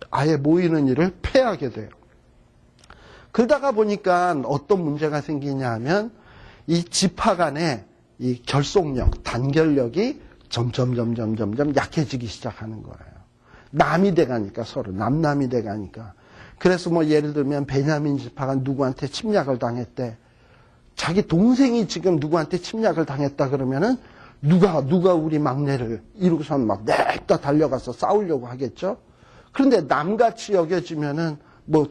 아예 모이는 일을 폐하게 돼요. 그러다가 보니까 어떤 문제가 생기냐 하면 이 지파 간의 이 결속력, 단결력이 점점 약해지기 시작하는 거예요. 남이 돼가니까 서로 남남이 돼가니까. 그래서 뭐 예를 들면 베냐민 지파가 누구한테 침략을 당했대. 자기 동생이 지금 누구한테 침략을 당했다 그러면은 누가 우리 막내를 이러고선 막 냅다 달려가서 싸우려고 하겠죠. 그런데 남같이 여겨지면은 뭐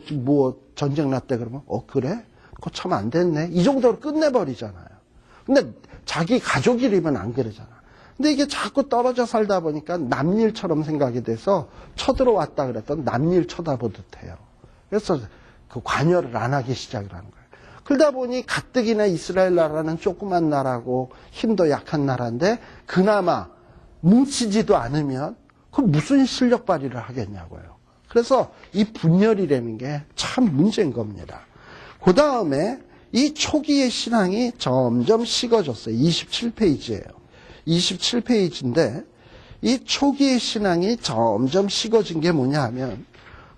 전쟁 났대 그러면 그래? 그거 참 안 됐네. 이 정도로 끝내버리잖아요. 근데 자기 가족이라면 안 그러잖아. 근데 이게 자꾸 떨어져 살다 보니까 남일처럼 생각이 돼서 쳐들어왔다 그랬던 남일 쳐다보듯 해요. 그래서 그 관여를 안 하기 시작을 하는 거예요. 그러다 보니 가뜩이나 이스라엘 나라는 조그만 나라고 힘도 약한 나라인데 그나마 뭉치지도 않으면 그 무슨 실력 발휘를 하겠냐고요. 그래서 이 분열이라는 게 참 문제인 겁니다. 그 다음에 이 초기의 신앙이 점점 식어졌어요. 27페이지예요. 27페이지인데 이 초기의 신앙이 점점 식어진 게 뭐냐 하면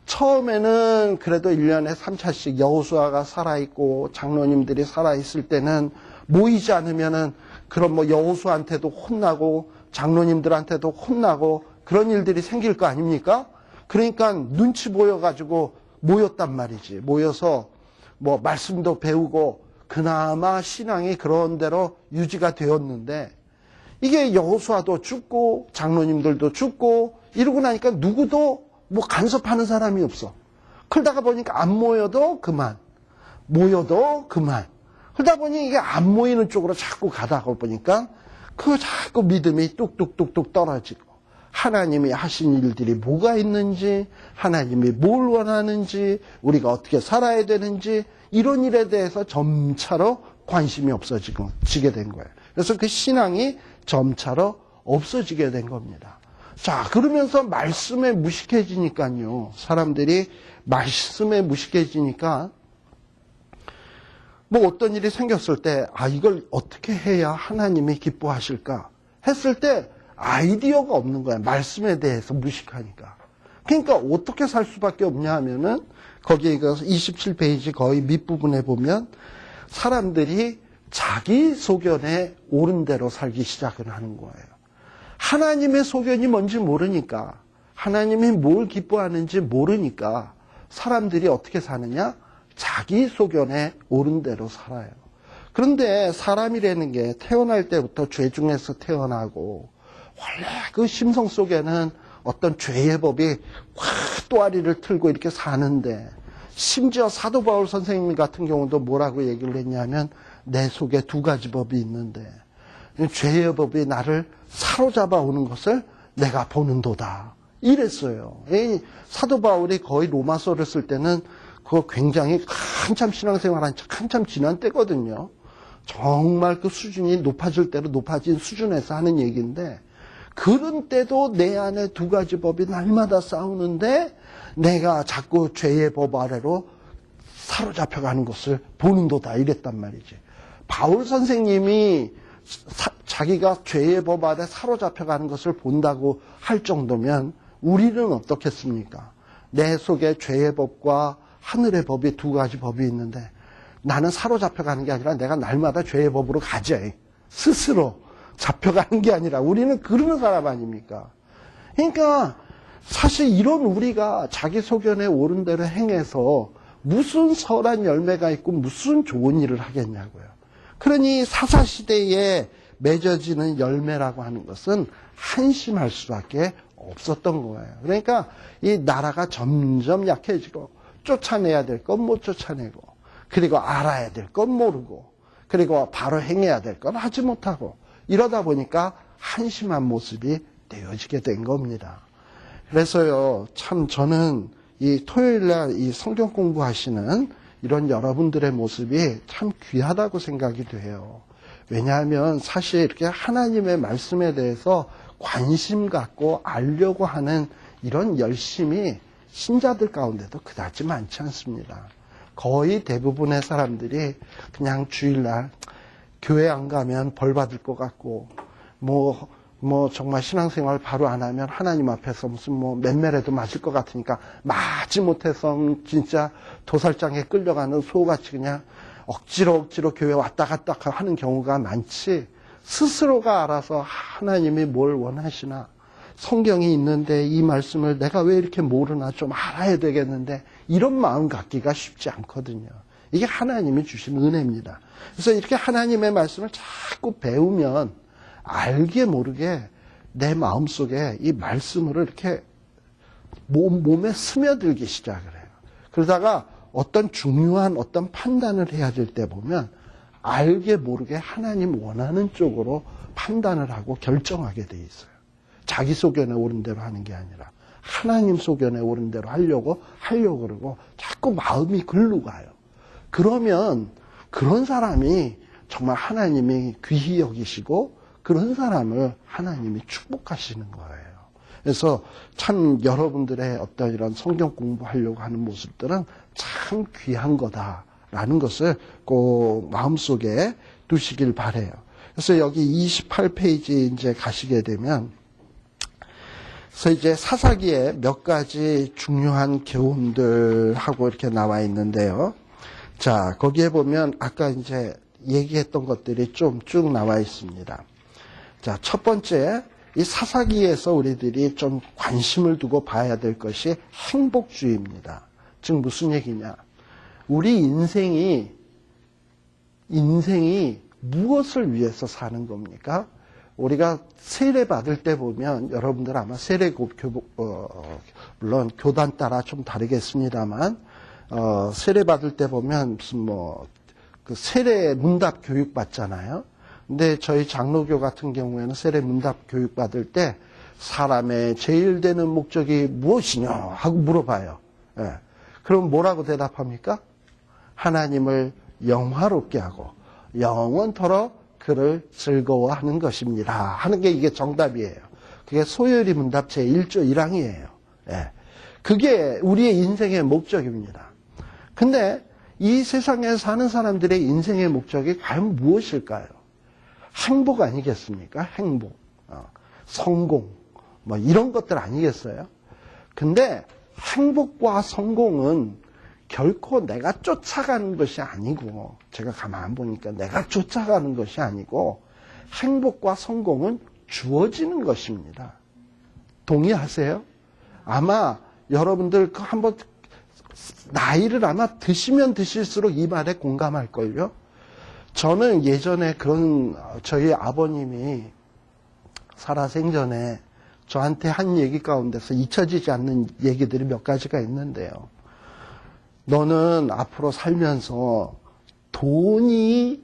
처음에는 그래도 1년에 3차씩 여호수아가 살아있고 장로님들이 살아있을 때는 모이지 않으면은 그럼 뭐 여호수아한테도 혼나고 장로님들한테도 혼나고 그런 일들이 생길 거 아닙니까? 그러니까 눈치 보여가지고 모였단 말이지. 모여서 뭐 말씀도 배우고 그나마 신앙이 그런 대로 유지가 되었는데, 이게 여호수아도 죽고 장로님들도 죽고 이러고 나니까 누구도 뭐 간섭하는 사람이 없어. 그러다가 보니까 안 모여도 그만, 모여도 그만. 그러다 보니 이게 안 모이는 쪽으로 자꾸 가다가 보니까 그 자꾸 믿음이 뚝뚝뚝뚝 떨어지고, 하나님이 하신 일들이 뭐가 있는지, 하나님이 뭘 원하는지, 우리가 어떻게 살아야 되는지, 이런 일에 대해서 점차로 관심이 없어지게 된 거예요. 그래서 그 신앙이 점차로 없어지게 된 겁니다. 자, 그러면서 말씀에 무식해지니까요. 사람들이 말씀에 무식해지니까 뭐 어떤 일이 생겼을 때, 이걸 어떻게 해야 하나님이 기뻐하실까 했을 때 아이디어가 없는 거야. 말씀에 대해서 무식하니까. 그러니까 어떻게 살 수밖에 없냐 하면은, 거기에 27페이지 거의 밑부분에 보면 사람들이 자기 소견에 옳은 대로 살기 시작을 하는 거예요. 하나님의 소견이 뭔지 모르니까, 하나님이 뭘 기뻐하는지 모르니까 사람들이 어떻게 사느냐? 자기 소견에 옳은 대로 살아요. 그런데 사람이라는 게 태어날 때부터 죄 중에서 태어나고, 원래 그 심성 속에는 어떤 죄의 법이 확 또아리를 틀고 이렇게 사는데, 심지어 사도 바울 선생님 같은 경우도 뭐라고 얘기를 했냐면, 내 속에 두 가지 법이 있는데 죄의 법이 나를 사로잡아 오는 것을 내가 보는도다, 이랬어요. 사도 바울이 거의 로마서를 쓸 때는 그거 굉장히 한참 신앙생활한 한참 지난 때거든요. 정말 그 수준이 높아질 대로 높아진 수준에서 하는 얘기인데, 그런 때도 내 안에 두 가지 법이 날마다 싸우는데 내가 자꾸 죄의 법 아래로 사로잡혀가는 것을 보는도다, 이랬단 말이지. 바울 선생님이 자기가 죄의 법 아래 사로잡혀가는 것을 본다고 할 정도면 우리는 어떻겠습니까? 내 속에 죄의 법과 하늘의 법이 두 가지 법이 있는데 나는 사로잡혀가는 게 아니라 내가 날마다 죄의 법으로 가자. 스스로 잡혀가는 게 아니라 우리는 그러는 사람 아닙니까? 그러니까 사실 이런 우리가 자기 소견에 옳은 대로 행해서 무슨 선한 열매가 있고 무슨 좋은 일을 하겠냐고요. 그러니 사사시대에 맺어지는 열매라고 하는 것은 한심할 수밖에 없었던 거예요. 그러니까 이 나라가 점점 약해지고, 쫓아내야 될 건 못 쫓아내고, 그리고 알아야 될 건 모르고, 그리고 바로 행해야 될 건 하지 못하고, 이러다 보니까 한심한 모습이 되어지게 된 겁니다. 그래서요, 참 저는 이 토요일날 이 성경 공부하시는 이런 여러분들의 모습이 참 귀하다고 생각이 돼요. 왜냐하면 사실 이렇게 하나님의 말씀에 대해서 관심 갖고 알려고 하는 이런 열심이 신자들 가운데도 그다지 많지 않습니다. 거의 대부분의 사람들이 그냥 주일날 교회 안 가면 벌 받을 것 같고, 뭐 정말 신앙생활 바로 안 하면 하나님 앞에서 무슨 맴매라도 맞을 것 같으니까 맞지 못해서 진짜 도살장에 끌려가는 소같이 그냥 억지로 교회 왔다 갔다 하는 경우가 많지, 스스로가 알아서 하나님이 뭘 원하시나, 성경이 있는데 이 말씀을 내가 왜 이렇게 모르나, 좀 알아야 되겠는데, 이런 마음 갖기가 쉽지 않거든요. 이게 하나님이 주신 은혜입니다. 그래서 이렇게 하나님의 말씀을 자꾸 배우면 알게 모르게 내 마음속에 이 말씀으로 이렇게 몸에 스며들기 시작을 해요. 그러다가 어떤 중요한 어떤 판단을 해야 될 때 보면 알게 모르게 하나님 원하는 쪽으로 판단을 하고 결정하게 돼 있어요. 자기 소견에 옳은 대로 하는 게 아니라 하나님 소견에 옳은 대로 하려고 그러고 자꾸 마음이 글로 가요. 그러면 그런 사람이 정말 하나님이 귀히 여기시고 그런 사람을 하나님이 축복하시는 거예요. 그래서 참 여러분들의 어떤 이런 성경 공부하려고 하는 모습들은 참 귀한 거다라는 것을 꼭 마음속에 두시길 바라요. 그래서 여기 28페이지 이제 가시게 되면, 그래서 이제 사사기에 몇 가지 중요한 교훈들하고 이렇게 나와 있는데요. 자, 거기에 보면 아까 이제 얘기했던 것들이 좀 쭉 나와 있습니다. 자, 첫 번째, 이 사사기에서 우리들이 좀 관심을 두고 봐야 될 것이 행복주의입니다. 즉 무슨 얘기냐? 우리 인생이 무엇을 위해서 사는 겁니까? 우리가 세례 받을 때 보면 여러분들 아마 물론 교단 따라 좀 다르겠습니다만 세례 받을 때 보면 무슨 그 세례 문답 교육 받잖아요. 근데 저희 장로교 같은 경우에는 세례 문답 교육 받을 때 사람의 제일 되는 목적이 무엇이냐 하고 물어봐요. 예. 그럼 뭐라고 대답합니까? 하나님을 영화롭게 하고 영원토록 그를 즐거워하는 것입니다. 하는 게 이게 정답이에요. 그게 소요리 문답 제1조 1항이에요. 예. 그게 우리의 인생의 목적입니다. 근데 이 세상에 사는 사람들의 인생의 목적이 과연 무엇일까요? 행복 아니겠습니까? 행복, 성공, 이런 것들 아니겠어요? 근데 행복과 성공은 결코 내가 쫓아가는 것이 아니고, 제가 가만 보니까 내가 쫓아가는 것이 아니고, 행복과 성공은 주어지는 것입니다. 동의하세요? 아마 여러분들 한번 나이를 아마 드시면 드실수록 이 말에 공감할걸요? 저는 예전에 저희 아버님이 살아생전에 저한테 한 얘기 가운데서 잊혀지지 않는 얘기들이 몇 가지가 있는데요. 너는 앞으로 살면서 돈을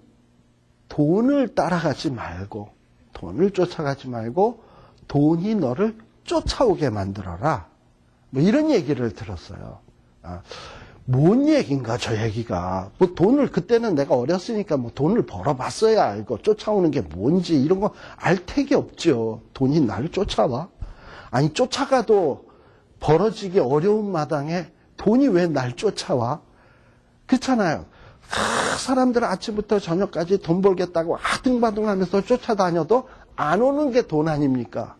따라가지 말고, 돈을 쫓아가지 말고, 돈이 너를 쫓아오게 만들어라. 이런 얘기를 들었어요. 뭔 얘기인가, 저 얘기가. 돈을, 그때는 내가 어렸으니까 돈을 벌어봤어야 알고, 쫓아오는 게 뭔지, 이런 거 알 택이 없죠. 돈이 나를 쫓아와? 아니, 쫓아가도 벌어지기 어려운 마당에 돈이 왜 날 쫓아와? 그렇잖아요. 사람들은 아침부터 저녁까지 돈 벌겠다고 아등바등 하면서 쫓아다녀도 안 오는 게 돈 아닙니까?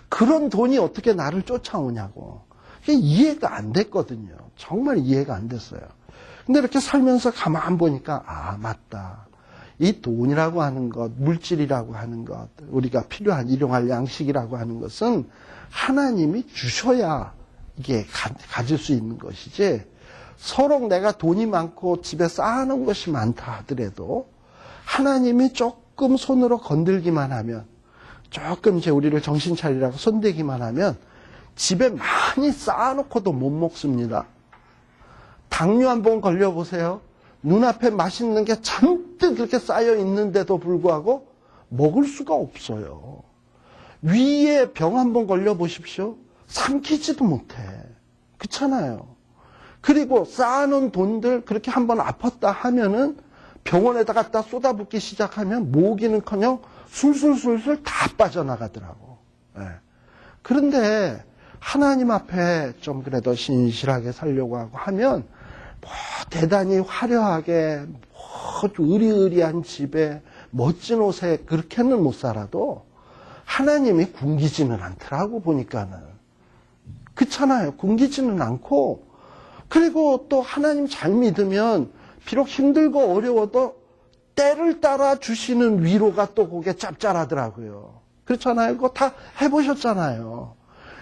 그런 돈이 어떻게 나를 쫓아오냐고. 이해가 안 됐거든요. 정말 이해가 안 됐어요. 근데 이렇게 살면서 가만 보니까, 맞다. 이 돈이라고 하는 것, 물질이라고 하는 것, 우리가 필요한 일용할 양식이라고 하는 것은 하나님이 주셔야 이게 가질 수 있는 것이지, 서로 내가 돈이 많고 집에 쌓아놓은 것이 많다 하더라도 하나님이 조금 손으로 건들기만 하면, 조금 이제 우리를 정신 차리라고 손대기만 하면 집에 많이 쌓아놓고도 못 먹습니다. 당뇨 한번 걸려보세요. 눈앞에 맛있는 게 잔뜩 그렇게 쌓여 있는데도 불구하고 먹을 수가 없어요. 위에 병 한번 걸려보십시오. 삼키지도 못해. 그렇잖아요. 그리고 쌓아놓은 돈들 그렇게 한번 아팠다 하면은 병원에다 갖다 쏟아붓기 시작하면 모기는커녕 술술술술 다 빠져나가더라고. 네. 그런데 하나님 앞에 좀 그래도 신실하게 살려고 하고 하면 대단히 화려하게 의리의리한 집에 멋진 옷에 그렇게는 못 살아도 하나님이 굶기지는 않더라고 보니까는. 그렇잖아요. 굶기지는 않고, 그리고 또 하나님 잘 믿으면 비록 힘들고 어려워도 때를 따라 주시는 위로가 또 그게 짭짤하더라고요. 그렇잖아요. 그거 다 해보셨잖아요.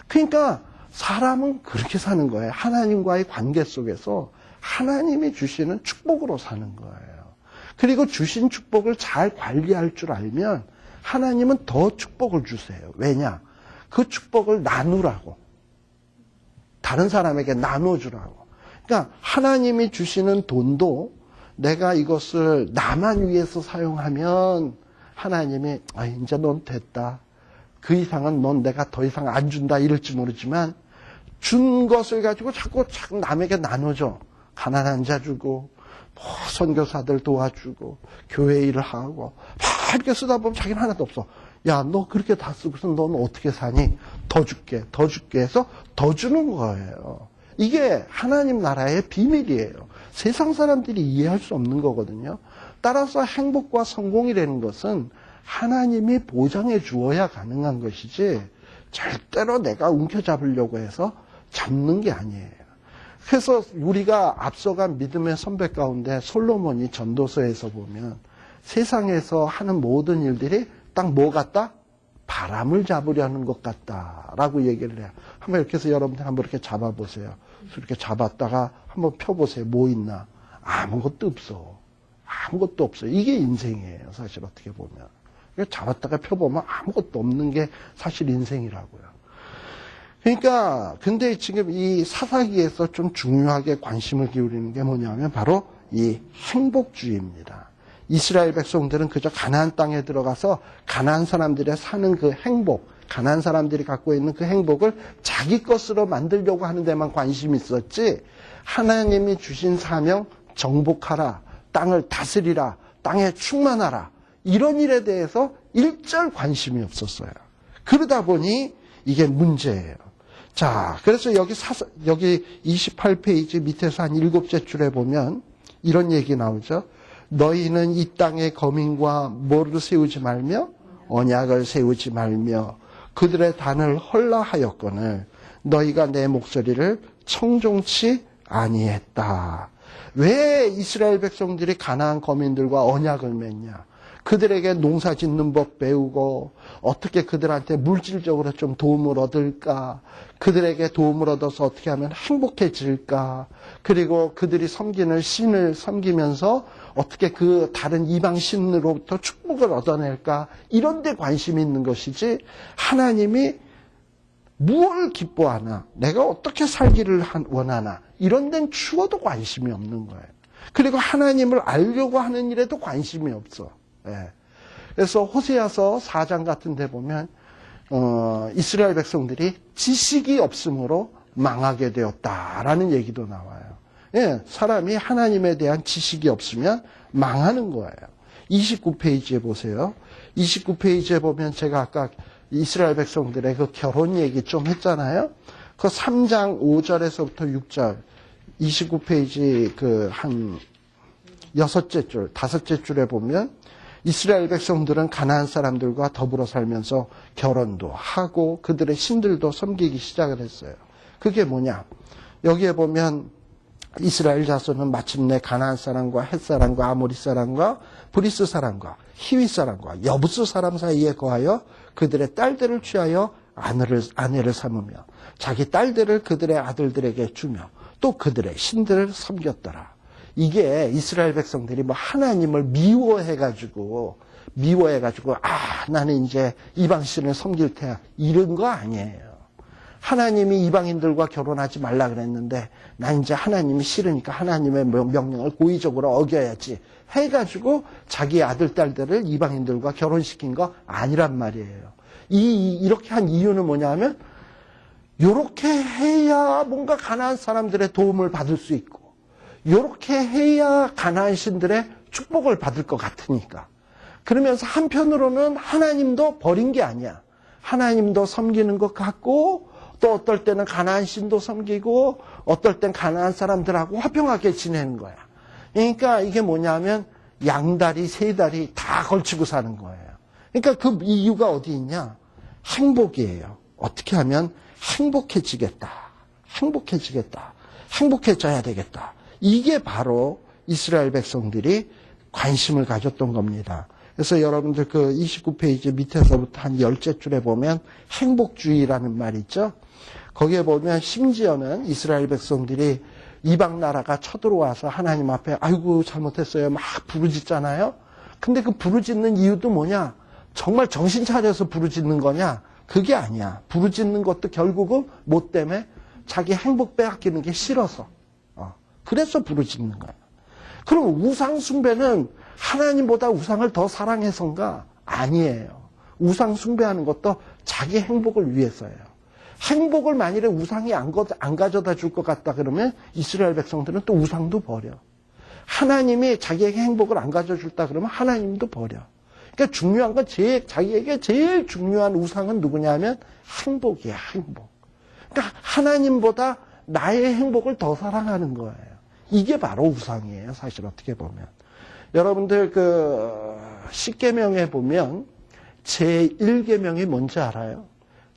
그러니까 사람은 그렇게 사는 거예요. 하나님과의 관계 속에서 하나님이 주시는 축복으로 사는 거예요. 그리고 주신 축복을 잘 관리할 줄 알면 하나님은 더 축복을 주세요. 왜냐? 그 축복을 나누라고. 다른 사람에게 나눠주라고. 그러니까 하나님이 주시는 돈도 내가 이것을 나만 위해서 사용하면 하나님이 이제 넌 됐다. 그 이상은 넌 내가 더 이상 안 준다 이럴지 모르지만 준 것을 가지고 자꾸 남에게 나눠줘. 가난한 자 주고 선교사들 도와주고 교회 일을 하고 막 이렇게 쓰다 보면 자기는 하나도 없어. 야, 너 그렇게 다 쓰고서 너는 어떻게 사니? 더 줄게 해서 더 주는 거예요. 이게 하나님 나라의 비밀이에요. 세상 사람들이 이해할 수 없는 거거든요. 따라서 행복과 성공이라는 것은 하나님이 보장해 주어야 가능한 것이지 절대로 내가 움켜잡으려고 해서 잡는 게 아니에요. 그래서 우리가 앞서간 믿음의 선배 가운데 솔로몬이 전도서에서 보면 세상에서 하는 모든 일들이 딱 뭐 같다? 바람을 잡으려는 것 같다라고 얘기를 해요. 한번 이렇게 해서 여러분들 한번 이렇게 잡아보세요. 이렇게 잡았다가 한번 펴보세요. 뭐 있나? 아무것도 없어. 아무것도 없어요. 이게 인생이에요. 사실 어떻게 보면. 잡았다가 펴보면 아무것도 없는 게 사실 인생이라고요. 그러니까 근데 지금 이 사사기에서 좀 중요하게 관심을 기울이는 게 뭐냐면 바로 이 행복주의입니다. 이스라엘 백성들은 그저 가나안 땅에 들어가서 가나안 사람들의 사는 그 행복, 가나안 사람들이 갖고 있는 그 행복을 자기 것으로 만들려고 하는 데만 관심이 있었지, 하나님이 주신 사명, 정복하라, 땅을 다스리라, 땅에 충만하라, 이런 일에 대해서 일절 관심이 없었어요. 그러다 보니 이게 문제예요. 자, 그래서 여기 28페이지 밑에서 한 7째 줄에 보면 이런 얘기 나오죠. 너희는 이 땅의 거민과 뭐를 세우지 말며 언약을 세우지 말며 그들의 단을 헐라하였거늘 너희가 내 목소리를 청종치 아니했다. 왜 이스라엘 백성들이 가나안 거민들과 언약을 맺냐? 그들에게 농사 짓는 법 배우고 어떻게 그들한테 물질적으로 좀 도움을 얻을까? 그들에게 도움을 얻어서 어떻게 하면 행복해질까? 그리고 그들이 섬기는 신을 섬기면서 어떻게 그 다른 이방 신으로부터 축복을 얻어낼까? 이런 데 관심이 있는 것이지, 하나님이 무엇을 기뻐하나, 내가 어떻게 살기를 원하나, 이런 데는 추워도 관심이 없는 거예요. 그리고 하나님을 알려고 하는 일에도 관심이 없어. 예. 그래서 호세아서 4장 같은 데 보면 이스라엘 백성들이 지식이 없으므로 망하게 되었다라는 얘기도 나와요. 예, 사람이 하나님에 대한 지식이 없으면 망하는 거예요. 29페이지에 보세요. 29페이지에 보면 제가 아까 이스라엘 백성들의 그 결혼 얘기 좀 했잖아요. 그 3장 5절에서부터 6절, 29페이지 그 한 6째 줄, 5째 줄에 보면 이스라엘 백성들은 가나안 사람들과 더불어 살면서 결혼도 하고 그들의 신들도 섬기기 시작을 했어요. 그게 뭐냐? 여기에 보면 이스라엘 자손은 마침내 가나안 사람과 헷 사람과 아모리 사람과 브리스 사람과 히위 사람과 여부스 사람 사이에 거하여 그들의 딸들을 취하여 아내를 삼으며 자기 딸들을 그들의 아들들에게 주며 또 그들의 신들을 섬겼더라. 이게 이스라엘 백성들이 뭐 하나님을 미워해가지고 나는 이제 이방신을 섬길 테야, 이런 거 아니에요. 하나님이 이방인들과 결혼하지 말라 그랬는데 나 이제 하나님이 싫으니까 하나님의 명령을 고의적으로 어겨야지 해가지고 자기 아들 딸들을 이방인들과 결혼시킨 거 아니란 말이에요. 이렇게 한 이유는 뭐냐면 이렇게 해야 뭔가 가나안 사람들의 도움을 받을 수 있고 이렇게 해야 가나안 신들의 축복을 받을 것 같으니까. 그러면서 한편으로는 하나님도 버린 게 아니야. 하나님도 섬기는 것 같고 또 어떨 때는 가나안 신도 섬기고 어떨 땐 가나안 사람들하고 화평하게 지내는 거야. 그러니까 이게 뭐냐면 양다리 세다리 다 걸치고 사는 거예요. 그러니까 그 이유가 어디 있냐? 행복이에요. 어떻게 하면 행복해지겠다. 행복해져야 되겠다. 이게 바로 이스라엘 백성들이 관심을 가졌던 겁니다. 그래서 여러분들 그 29페이지 밑에서부터 한 10째 줄에 보면 행복주의라는 말이 있죠. 거기에 보면 심지어는 이스라엘 백성들이 이방 나라가 쳐들어와서 하나님 앞에 아이고 잘못했어요 막 부르짖잖아요. 근데 그 부르짖는 이유도 뭐냐? 정말 정신 차려서 부르짖는 거냐? 그게 아니야. 부르짖는 것도 결국은 뭐 때문에? 자기 행복 빼앗기는 게 싫어서. 그래서 부르짖는 거야. 그럼 우상 숭배는 하나님보다 우상을 더 사랑해서인가? 아니에요. 우상 숭배하는 것도 자기 행복을 위해서예요. 행복을 만일에 우상이 안 가져다 줄 것 같다 그러면 이스라엘 백성들은 또 우상도 버려. 하나님이 자기에게 행복을 안 가져줄다 그러면 하나님도 버려. 그러니까 중요한 건 자기에게 제일 중요한 우상은 누구냐면 행복이야, 행복. 그러니까 하나님보다 나의 행복을 더 사랑하는 거예요. 이게 바로 우상이에요, 사실 어떻게 보면. 여러분들 그 10계명에 보면 제1계명이 뭔지 알아요?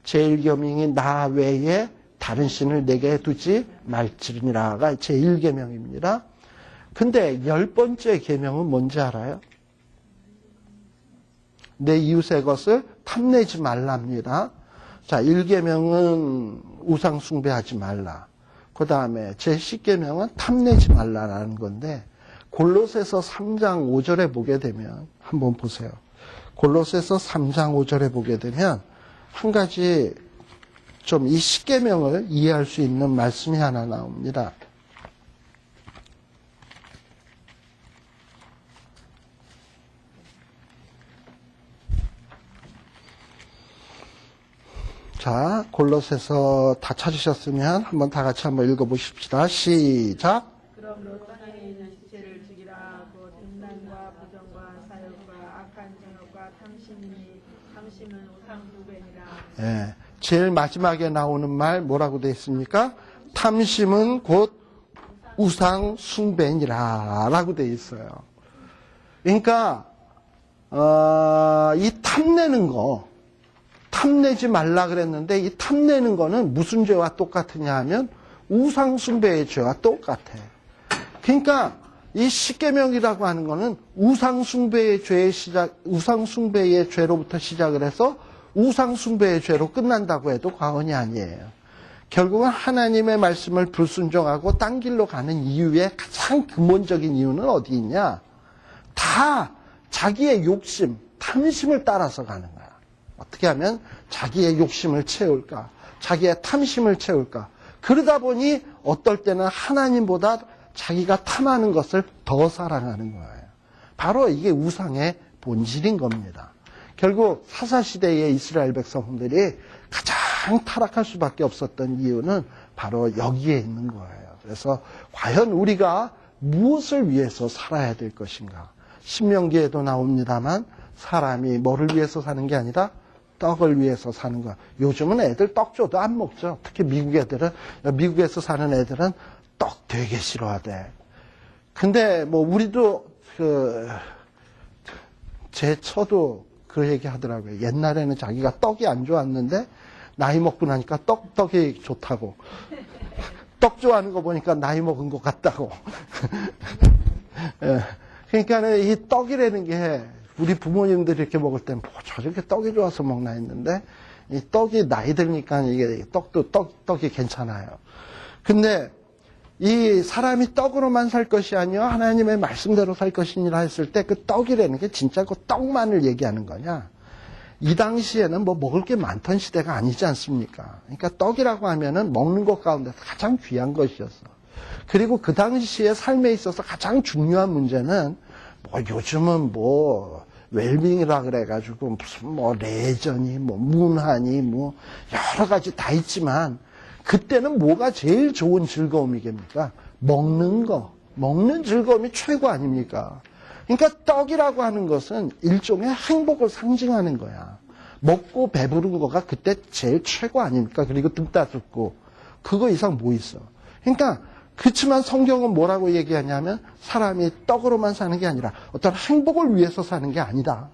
제1계명이 나 외에 다른 신을 내게 두지 말지니라가 제1계명입니다. 근데 10번째 계명은 뭔지 알아요? 내 이웃의 것을 탐내지 말랍니다. 자, 1계명은 우상 숭배하지 말라. 그 다음에 제10계명은 탐내지 말라라는 건데, 골로새서 3장 5절에 보게 되면, 한번 보세요. 골로새서 3장 5절에 보게 되면, 한 가지 좀 이 10계명을 이해할 수 있는 말씀이 하나 나옵니다. 자, 골로새서 다 찾으셨으면 한번 다 같이 한번 읽어보십시다. 시작. 그럼 롯 땅에 있는 시체를 죽이라. 곧 음란과 부정과 사욕과 악한 정욕과 탐심은 우상 숭배니라. 예, 제일 마지막에 나오는 말 뭐라고 되어 있습니까? 탐심은 곧 우상 숭배니라 라고 되어 있어요. 그러니까 이 탐내는 거, 탐내지 말라 그랬는데 이 탐내는 거는 무슨 죄와 똑같으냐 하면 우상 숭배의 죄와 똑같아. 그러니까 이 십계명이라고 하는 거는 우상 숭배의 죄로부터 시작을 해서 우상 숭배의 죄로 끝난다고 해도 과언이 아니에요. 결국은 하나님의 말씀을 불순종하고 딴 길로 가는 이유의 가장 근본적인 이유는 어디 있냐? 다 자기의 욕심, 탐심을 따라서 가는 거야. 어떻게 하면 자기의 욕심을 채울까? 자기의 탐심을 채울까? 그러다 보니 어떨 때는 하나님보다 자기가 탐하는 것을 더 사랑하는 거예요. 바로 이게 우상의 본질인 겁니다. 결국 사사시대의 이스라엘 백성들이 가장 타락할 수밖에 없었던 이유는 바로 여기에 있는 거예요. 그래서 과연 우리가 무엇을 위해서 살아야 될 것인가? 신명기에도 나옵니다만 사람이 뭐를 위해서 사는 게 아니라 떡을 위해서 사는 거야. 요즘은 애들 떡 줘도 안 먹죠. 특히 미국에서 사는 애들은 떡 되게 싫어하대. 근데 뭐 우리도 제 처도 그 얘기 하더라고요. 옛날에는 자기가 떡이 안 좋았는데 나이 먹고 나니까 떡이 좋다고. 떡 좋아하는 거 보니까 나이 먹은 것 같다고. 예. 그러니까 이 떡이라는 게 우리 부모님들이 이렇게 먹을 때 뭐 저렇게 떡이 좋아서 먹나 했는데 이 떡이 나이 들니까 이게 떡이 괜찮아요. 근데 이 사람이 떡으로만 살 것이 아니요 하나님의 말씀대로 살 것이니라 했을 때 그 떡이라는 게 진짜 그 떡만을 얘기하는 거냐? 이 당시에는 뭐 먹을 게 많던 시대가 아니지 않습니까? 그러니까 떡이라고 하면은 먹는 것 가운데서 가장 귀한 것이었어. 그리고 그 당시에 삶에 있어서 가장 중요한 문제는 뭐 요즘은 뭐 웰빙이라 그래가지고 무슨 뭐 레전이 뭐 문화니 뭐 여러 가지 다 있지만 그때는 뭐가 제일 좋은 즐거움이겠습니까? 먹는 거, 먹는 즐거움이 최고 아닙니까? 그러니까 떡이라고 하는 것은 일종의 행복을 상징하는 거야. 먹고 배부른 거가 그때 제일 최고 아닙니까? 그리고 등 따숩고 그거 이상 뭐 있어? 그러니까 그렇지만 성경은 뭐라고 얘기하냐면 사람이 떡으로만 사는 게 아니라 어떤 행복을 위해서 사는 게 아니다.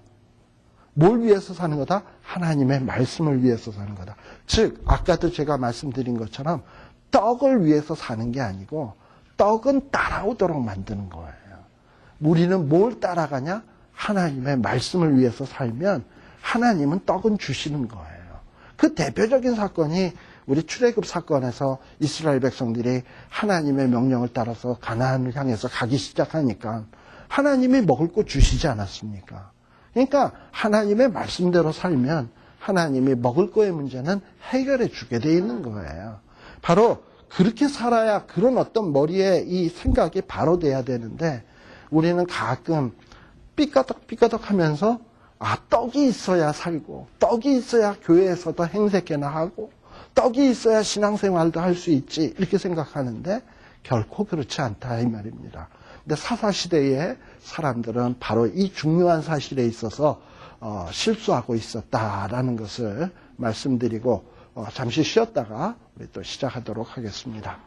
뭘 위해서 사는 거다? 하나님의 말씀을 위해서 사는 거다. 즉 아까도 제가 말씀드린 것처럼 떡을 위해서 사는 게 아니고 떡은 따라오도록 만드는 거예요. 우리는 뭘 따라가냐? 하나님의 말씀을 위해서 살면 하나님은 떡은 주시는 거예요. 그 대표적인 사건이 우리 출애굽 사건에서 이스라엘 백성들이 하나님의 명령을 따라서 가나안을 향해서 가기 시작하니까 하나님이 먹을 거 주시지 않았습니까? 그러니까 하나님의 말씀대로 살면 하나님이 먹을 거의 문제는 해결해 주게 돼 있는 거예요. 바로 그렇게 살아야 그런 어떤 머리에 이 생각이 바로 돼야 되는데 우리는 가끔 삐까덕 하면서 떡이 있어야 살고 떡이 있어야 교회에서도 행세케나 하고 떡이 있어야 신앙생활도 할 수 있지 이렇게 생각하는데 결코 그렇지 않다 이 말입니다. 근데 사사시대의 사람들은 바로 이 중요한 사실에 있어서 실수하고 있었다라는 것을 말씀드리고 잠시 쉬었다가 우리 또 시작하도록 하겠습니다.